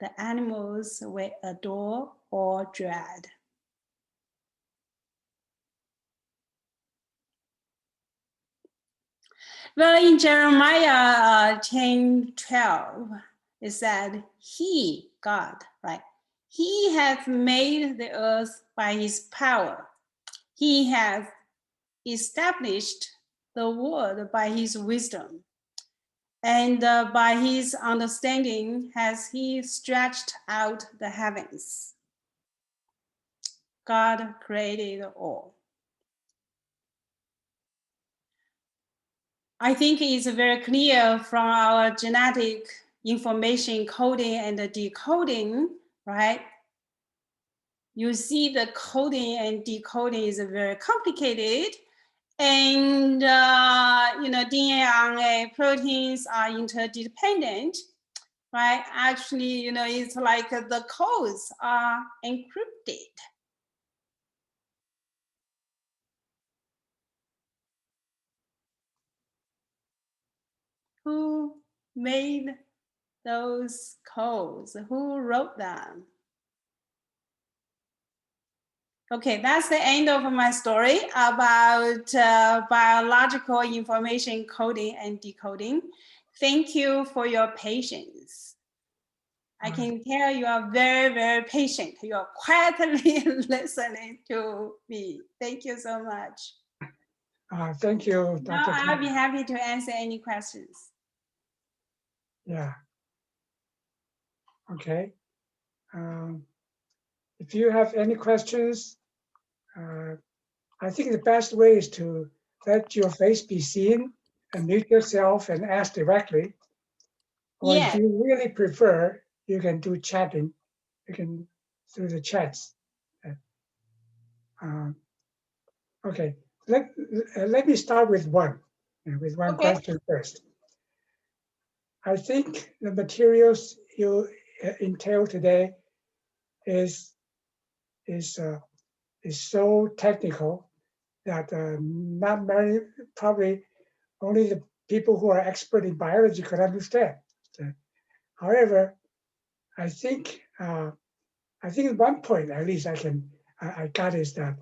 the animals we adore or dread. Well, in Jeremiah 10:12, it said, He, God, right? He hath made the earth by his power. He hath established the world by his wisdom. And by his understanding has he stretched out the heavens. God created all. I think it's very clear from our genetic information coding and decoding, right? You see the coding and decoding is very complicated. And, DNA, RNA, proteins are interdependent, right? Actually, it's like the codes are encrypted. Who made those codes? Who wrote them? Okay, that's the end of my story about biological information coding and decoding. Thank you for your patience. I can tell you are very, very patient. You are quietly listening to me. Thank you so much.
Thank you, Dr.
Now I'll
Chen.
be happy to answer any questions.
Yeah. Okay. If you have any questions, I think the best way is to let your face be seen and mute yourself and ask directly. Or
Yes.
if you really prefer, you can do chatting. You can through the chats. Okay, let me start with one okay. Question first. I think the materials you entail today is so technical that not many, probably only the people who are expert in biology could understand. However, I think at one point, at least I got is that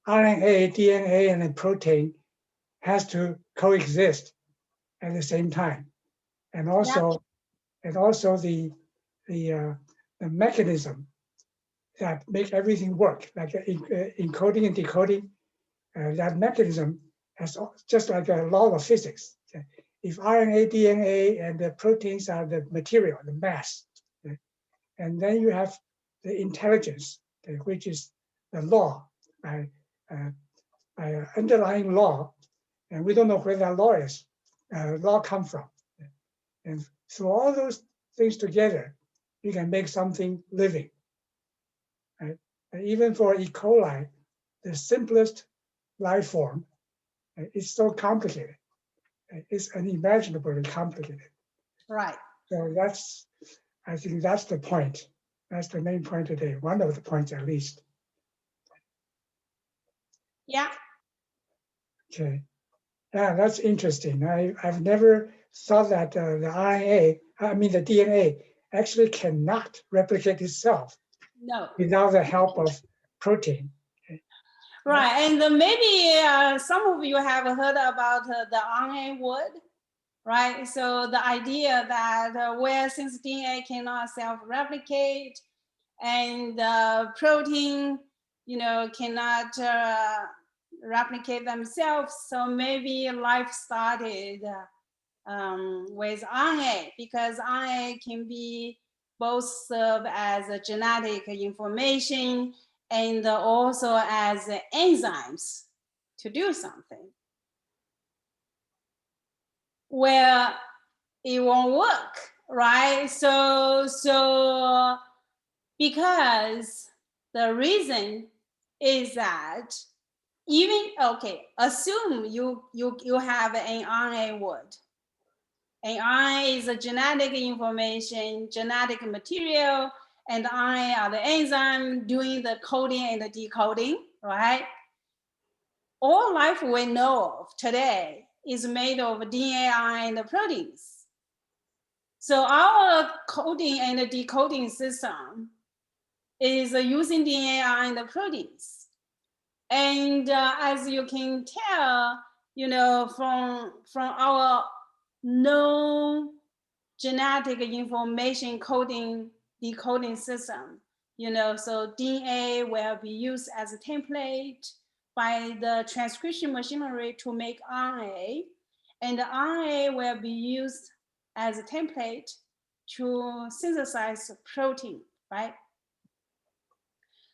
RNA, DNA, and then protein has to coexist at the same time, and also the mechanism that make everything work, like encoding and decoding, that mechanism has just like a law of physics. Okay? If RNA, DNA, and the proteins are the material, the mass, okay? And then you have the intelligence, okay, which is the law, by underlying law, and we don't know where that law is. Law come from, and through all those things together, you can make something living. Right? And even for E. coli, the simplest life form, is so complicated. It's unimaginably complicated.
Right.
So I think that's the point. That's the main point today. One of the points, at least.
Yeah.
Okay. Yeah, that's interesting. I've never thought that the the DNA actually cannot replicate itself without the help of protein. Okay.
Right, and maybe some of you have heard about the RNA wood, right? So the idea that since DNA cannot self-replicate and protein, cannot replicate themselves, so maybe life started with RNA, because RNA can be both serve as a genetic information and also as enzymes to do something. Well, it won't work, right? So because the reason is that assume you have an RNA wood. And RNA is a genetic information, genetic material, and RNA are the enzyme doing the coding and the decoding, right? All life we know of today is made of DNA, RNA, and the proteins. So our coding and the decoding system is using DNA, RNA, and the proteins. And as you can tell, from our known genetic information coding, decoding system, so DNA will be used as a template by the transcription machinery to make RNA, and the RNA will be used as a template to synthesize protein, right?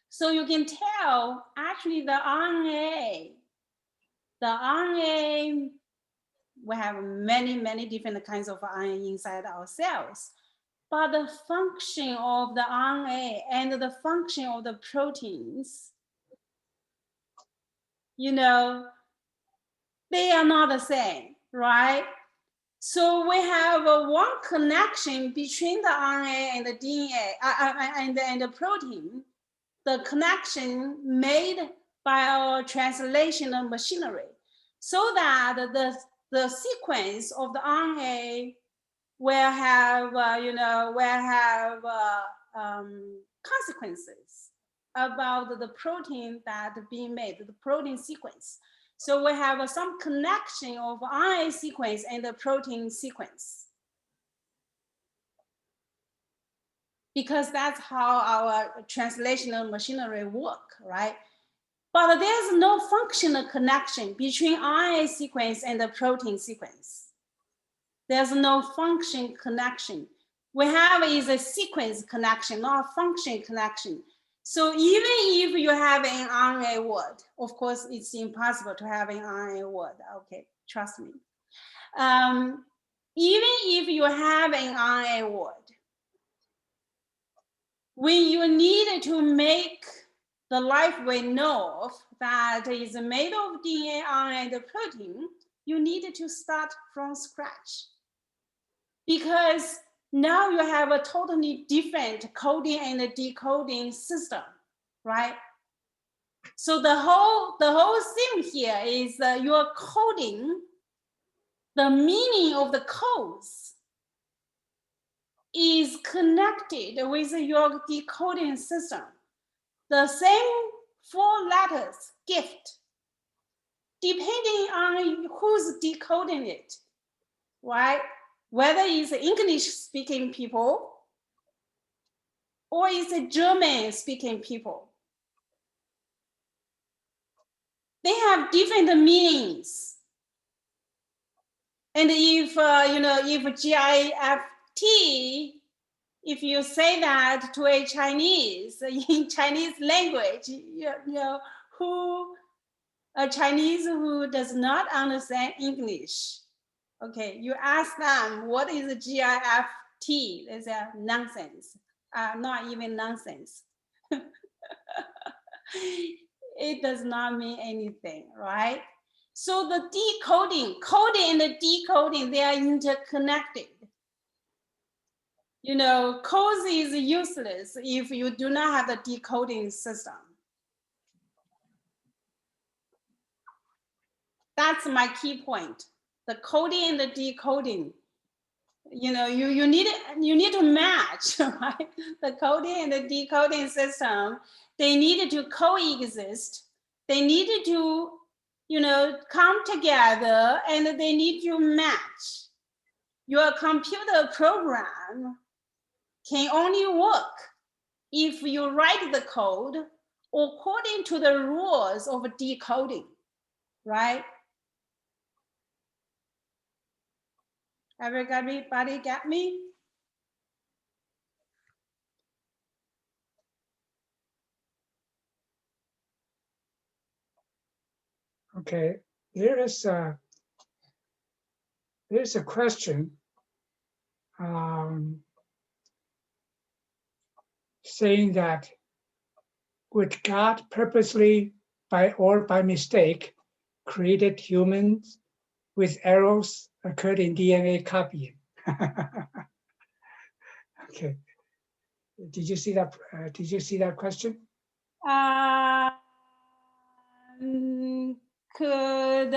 So you can tell, actually the RNA, we have many different kinds of RNA inside our cells, but the function of the RNA and the function of the proteins, they are not the same, right? So we have one connection between the RNA and the DNA and the protein, the connection made by our translational machinery, so that the sequence of the RNA will have consequences about the protein that being made, the protein sequence. So we have some connection of RNA sequence and the protein sequence, because that's how our translational machinery work, right? But there's no functional connection between RNA sequence and the protein sequence. There's no function connection. We have is a sequence connection, not a function connection. So even if you have an RNA wood, of course, it's impossible to have an RNA wood. Okay, trust me. Even if you have an RNA wood, when you need to make the life we know of that is made of DNA, RNA, and protein, you need to start from scratch. Because now you have a totally different coding and decoding system, right? So the whole thing here is you're coding, the meaning of the codes is connected with your decoding system. The same 4 letters, gift, depending on who's decoding it, right? Whether it's English-speaking people or it's a German-speaking people. they have different meanings. And if, if GIFT, if you say that to a Chinese, in Chinese language, a Chinese who does not understand English, okay, you ask them, what is a GIFT? They say, nonsense, not even nonsense. It does not mean anything, right? So the decoding, coding and the decoding, they are interconnected. Code is useless if you do not have the decoding system. That's my key point. The coding and the decoding. You need to match, right? The coding and the decoding system, they needed to coexist. They needed to, come together, and they need to match. Your computer program can only work if you write the code according to the rules of decoding, right? Everybody get me?
Okay, there's a question saying that would God purposely or by mistake created humans with errors occurred in DNA copying? Okay, did you see that? Did you see that question?
Could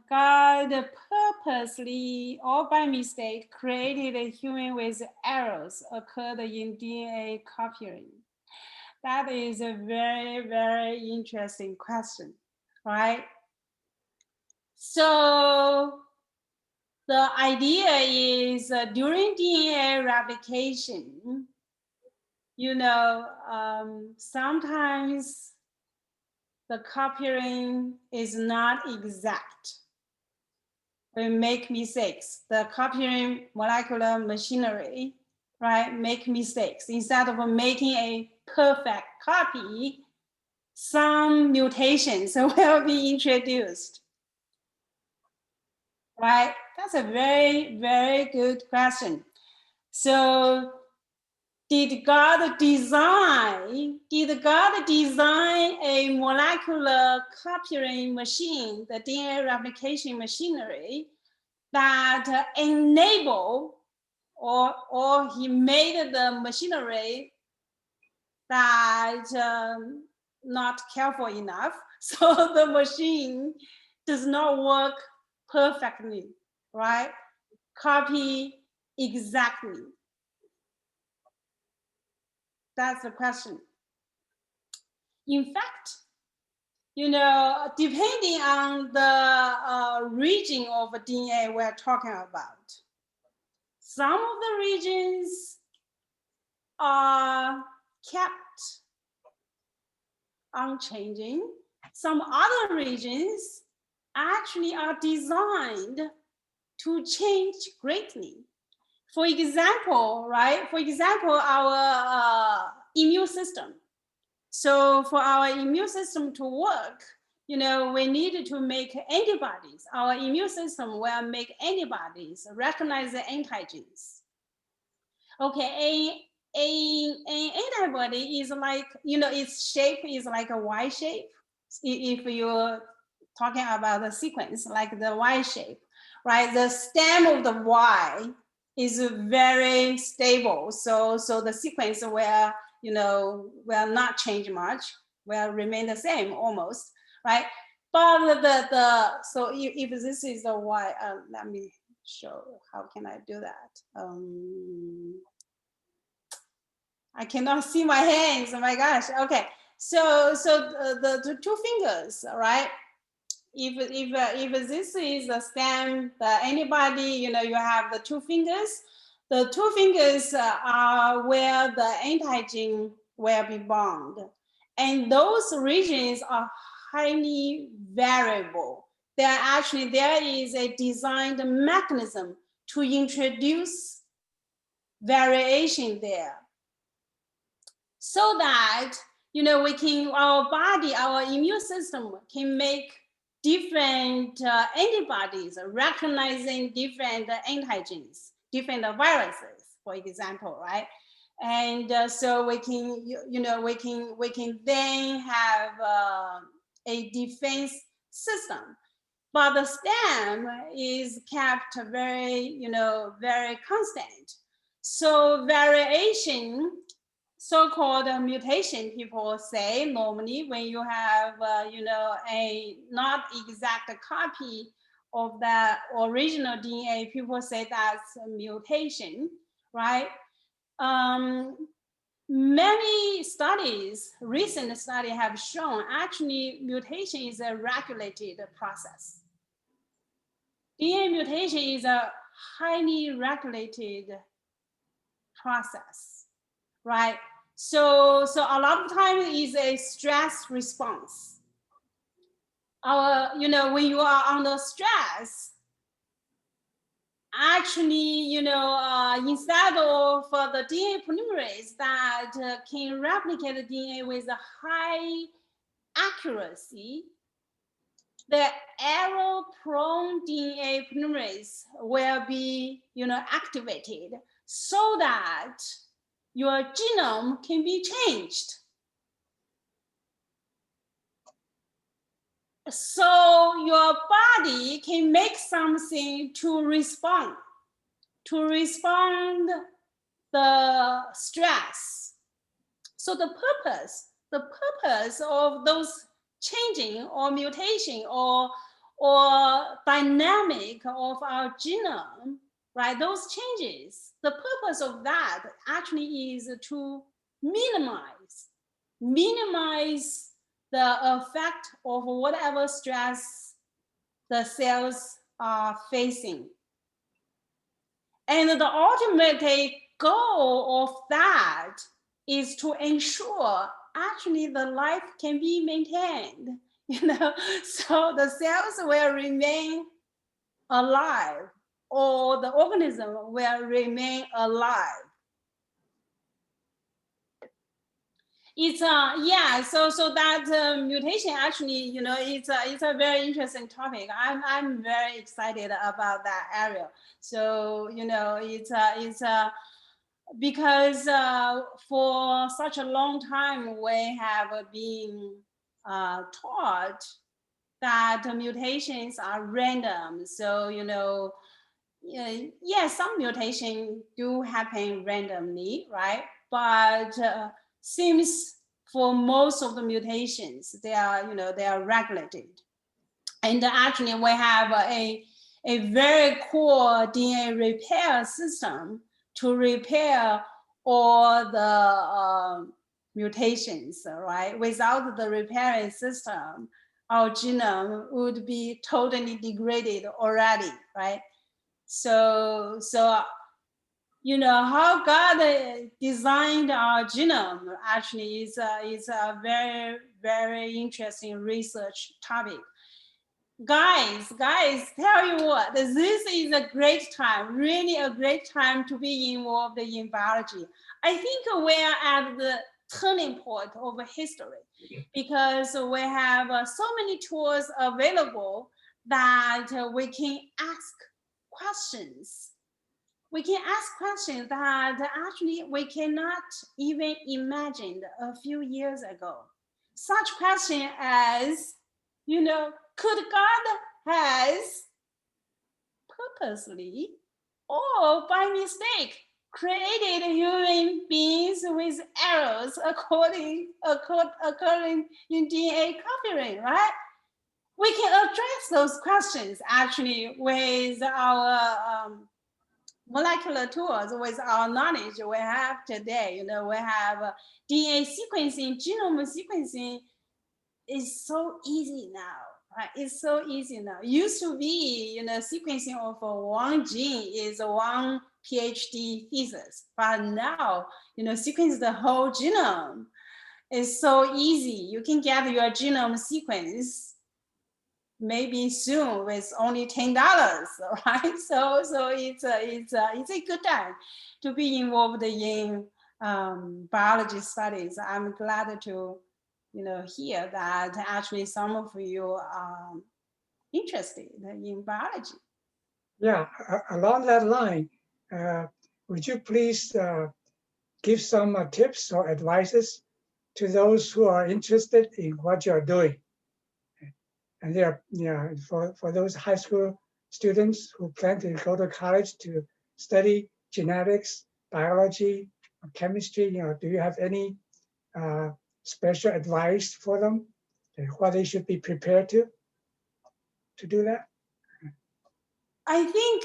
God purposely or by mistake created a human with errors occurred in DNA copying? That is a very, very interesting question, right? So the idea is during DNA replication, sometimes the copying is not exact. We make mistakes. The copying molecular machinery, right, make mistakes. Instead of making a perfect copy, some mutations will be introduced. Right? That's a very, very good question. So did God design a molecular copying machine, the DNA replication machinery, that enable, or he made the machinery that not careful enough, so the machine does not work perfectly, right? Copy exactly. That's the question. In fact, depending on the region of DNA we're talking about, some of the regions are kept unchanging. Some other regions actually are designed to change greatly. For example, right? For example, our immune system. So for our immune system to work, we need to make antibodies. Our immune system will make antibodies, recognize the antigens. Okay, an antibody is like, its shape is like a Y shape. If you're talking about the sequence, like the Y shape, right? The stem of the Y is very stable. So the sequence will not change much, will remain the same almost, right? But so if this is the Y, let me show how can I do that. I cannot see my hands. Oh my gosh. Okay. So the two fingers, right? If this is the stem, the antibody, you have the two fingers. The two fingers are where the antigen will be bound. And those regions are highly variable. There is a designed mechanism to introduce variation there, so that our body, our immune system can make different antibodies, recognizing different antigens, different viruses, for example, right? And so we can, we can then have a defense system. But the stem is kept very, very constant. So variation, so-called mutation, people say normally when you have, a not exact copy of the original DNA, people say that's a mutation, right? Many studies, recent studies have shown actually mutation is a regulated process. DNA mutation is a highly regulated process, right? So a lot of times is a stress response. When you are under stress, actually, instead of the DNA polymerase that can replicate the DNA with a high accuracy, the error-prone DNA polymerase will be, activated so that your genome can be changed. So your body can make something to respond the stress. So the purpose of those changing or mutation or dynamic of our genome, right? Those changes, the purpose of that actually is to minimize the effect of whatever stress the cells are facing. And the ultimate goal of that is to ensure actually the life can be maintained, so the cells will remain alive, or the organism will remain alive. It's so that mutation actually, it's a very interesting topic. I'm very excited about that area. So it's because for such a long time we have been taught that mutations are random. So some mutations do happen randomly, right? But seems for most of the mutations, they are regulated. And actually we have a very cool DNA repair system to repair all the mutations, right? Without the repairing system, our genome would be totally degraded already, right? So how God designed our genome actually is a very, very interesting research topic. Guys, tell you what, this is a great time, really a great time to be involved in biology. I think we're at the turning point of history because we have so many tools available that we can ask questions. We can ask questions that actually we cannot even imagine a few years ago. Such questions as, could God has purposely or by mistake created human beings with errors occurring in DNA copying, right? We can address those questions actually with our molecular tools, with our knowledge we have today. We have DNA sequencing, genome sequencing is so easy now, right? It's so easy now. Used to be, sequencing of one gene is one PhD thesis. But now, sequence the whole genome is so easy. You can get your genome sequence maybe soon with only $10, right? So it's a good time to be involved in biology studies. I'm glad to hear that actually some of you are interested in biology.
Yeah, along that line, would you please give some tips or advices to those who are interested in what you're doing? And for those high school students who plan to go to college to study genetics, biology, chemistry, do you have any special advice for them, what they should be prepared to do that?
I think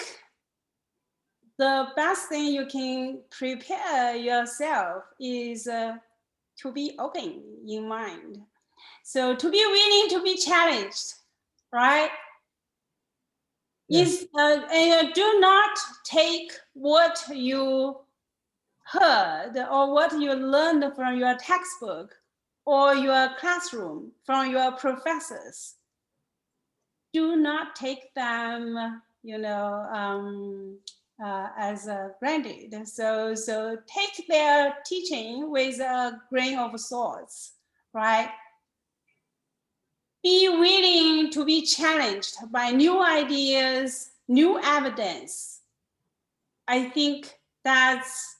the best thing you can prepare yourself is to be open in mind. So to be willing to be challenged, right? Yes. And do not take what you heard or what you learned from your textbook or your classroom, from your professors. Do not take them, as granted. So take their teaching with a grain of salt, right? Be willing to be challenged by new ideas, new evidence. I think that's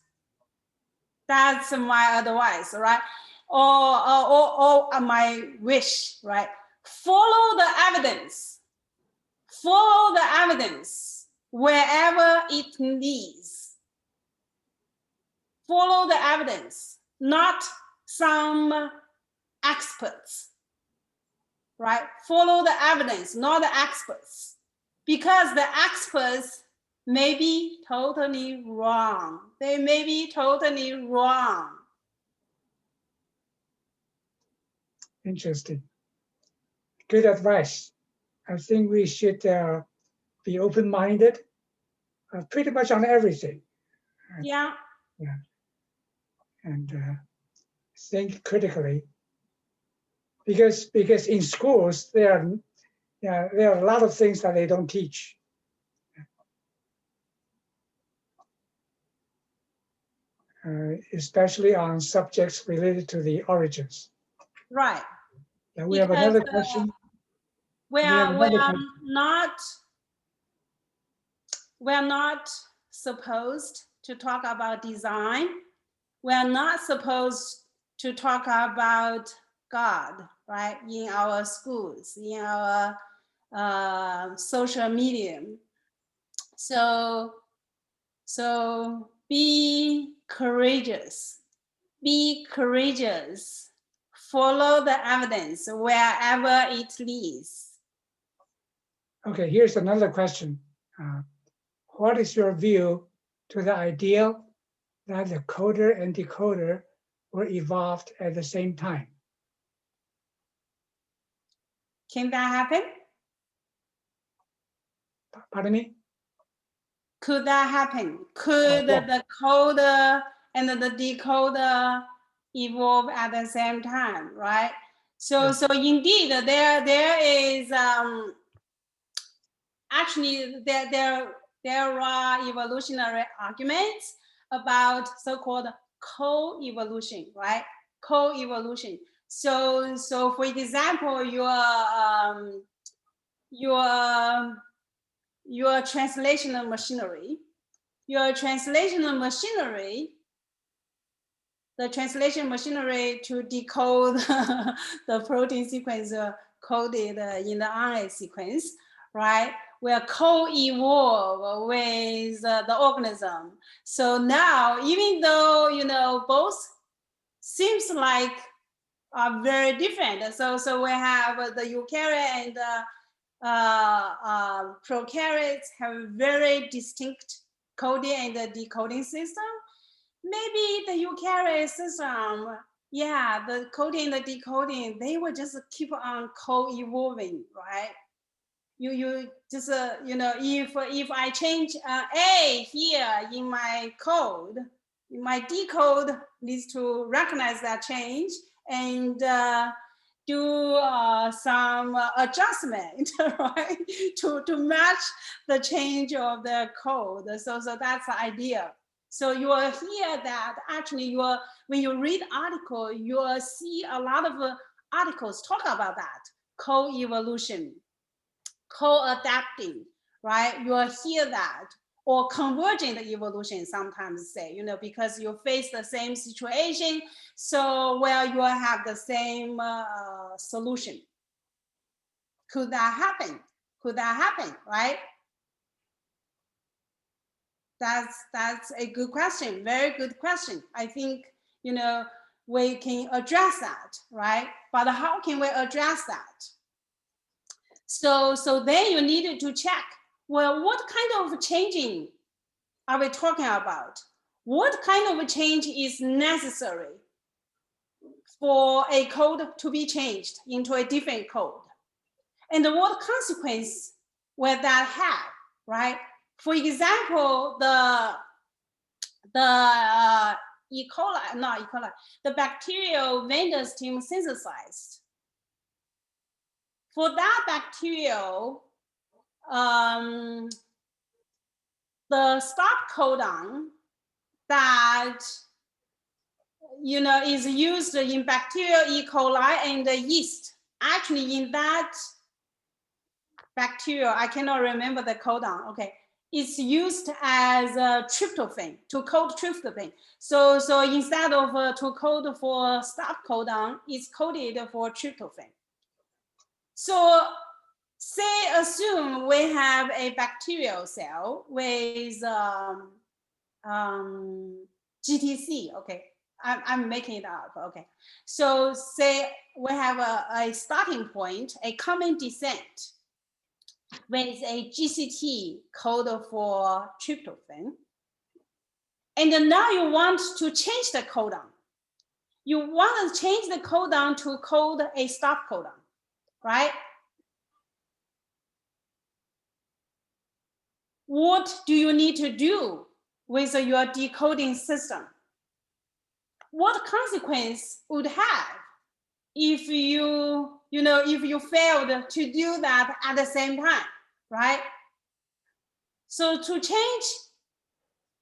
my advice, right? Or my wish, right? Follow the evidence. Follow the evidence wherever it leads. Follow the evidence, not some experts, right? Follow the evidence, not the experts, because the experts may be totally wrong. They may be totally wrong.
Interesting. Good advice. I think we should be open-minded pretty much on everything.
Yeah.
Yeah. And think critically. Because in schools, there are a lot of things that they don't teach. Especially on subjects related to the origins.
Right.
And we have another question.
We're not supposed to talk about design. We're not supposed to talk about God, right? In our schools, in our social media. So be courageous. Be courageous. Follow the evidence wherever it leads.
Okay, here's another question. What is your view to the idea that the coder and decoder were evolved at the same time?
Can that happen?
Pardon me?
Could that happen? Could the coder and the decoder evolve at the same time, right? So indeed, there is actually there are evolutionary arguments about so-called co-evolution, right? Co-evolution. So for example, your translational machinery, the translation machinery to decode the protein sequence coded in the RNA sequence, right? Will co-evolve with the organism. So now, even though, both seems like are very different. So we have the eukaryote and the prokaryotes have a very distinct coding and decoding system. Maybe the eukaryote system, the coding and the decoding, they will just keep on co-evolving, right? you just if I change A here in my code, my decode needs to recognize that change and do some adjustment, right, to match the change of the code. So that's the idea. So you will hear that actually when you read article, you will see a lot of articles talk about that, co-evolution, co-adapting, right? You will hear that, or convergent evolution sometimes say, because you face the same situation, so you will have the same solution. Could that happen? Could that happen, right? That's a good question, very good question. I think, we can address that, right? But how can we address that? So then you needed to check, well, what kind of changing are we talking about? What kind of change is necessary for a code to be changed into a different code? And what consequence will that have, right? For example, the E. coli, not E. coli, the bacterial Ventner's team synthesized. For that bacterial, the stop codon that is used in bacterial E. coli and the yeast. Actually, in that bacteria, I cannot remember the codon. Okay, it's used as a tryptophan to code tryptophan. So instead of to code for stop codon, it's coded for tryptophan. So assume we have a bacterial cell with GTC. Okay, I'm making it up. Okay, so say we have a starting point, a common descent with a GCT code for tryptophan, and now you want to change the codon. You want to change the codon to code a stop codon, right? What do you need to do with your decoding system? What consequence would have if you failed to do that at the same time, right? So to change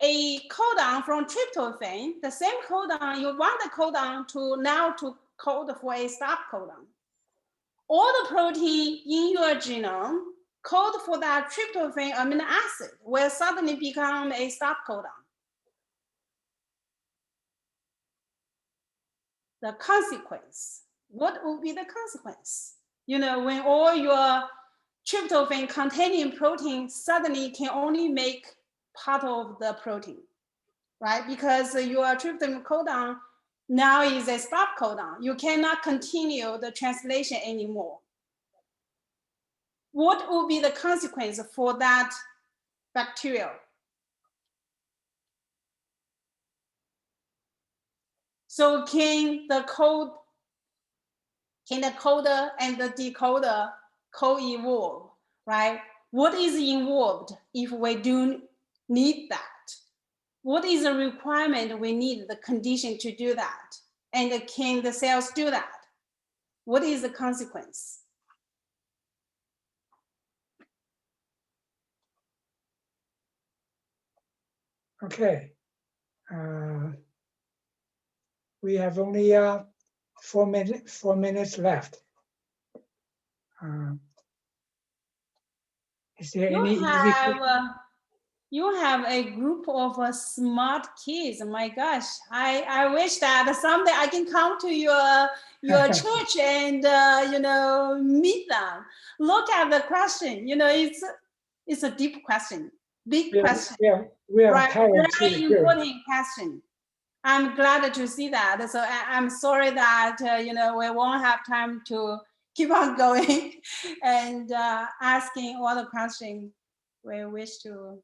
a codon from tryptophan, the same codon, you want the codon to code for a stop codon. All the protein in your genome code for that tryptophan amino acid will suddenly become a stop codon. The consequence, what will be the consequence? When all your tryptophan containing protein suddenly can only make part of the protein, right? Because your tryptophan codon now is a stop codon. You cannot continue the translation anymore. What will be the consequence for that bacterial? So can the coder and the decoder co-evolve, right? What is involved if we do need that? What is the requirement we need, the condition to do that? And can the cells do that? What is the consequence?
Okay. We have only 4 minutes left. Is there any
you have a group of smart kids. My gosh, I wish that someday I can come to your church and meet them. Look at the question. It's a deep question, big question.
We are
right? Very important question. I'm glad to see that. So I'm sorry that we won't have time to keep on going and asking all the questions we wish to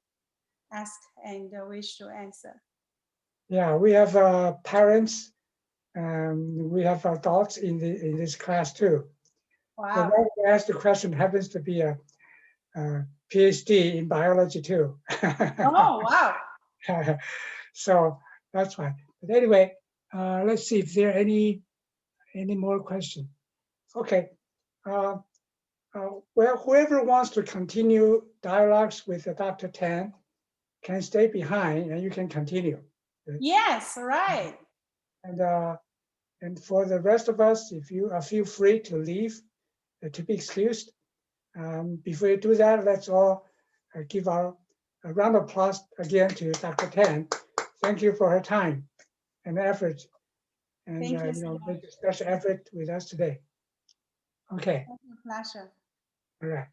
ask and wish to answer.
Yeah, we have parents, we have adults in this class too.
Wow.
The one who asked the question happens to be a PhD in biology too.
Oh, wow.
So that's why. But anyway, let's see if there are any more questions. Okay. Well, whoever wants to continue dialogues with Dr. Tan can stay behind and you can continue.
Yes, right.
And for the rest of us, if you feel free to leave, to be excused. Before you do that, let's all give a round of applause again to Dr. Tan. Thank you for her time and effort, and
Thank you so much.
make a special effort with us today. Okay.
Pleasure.
All right.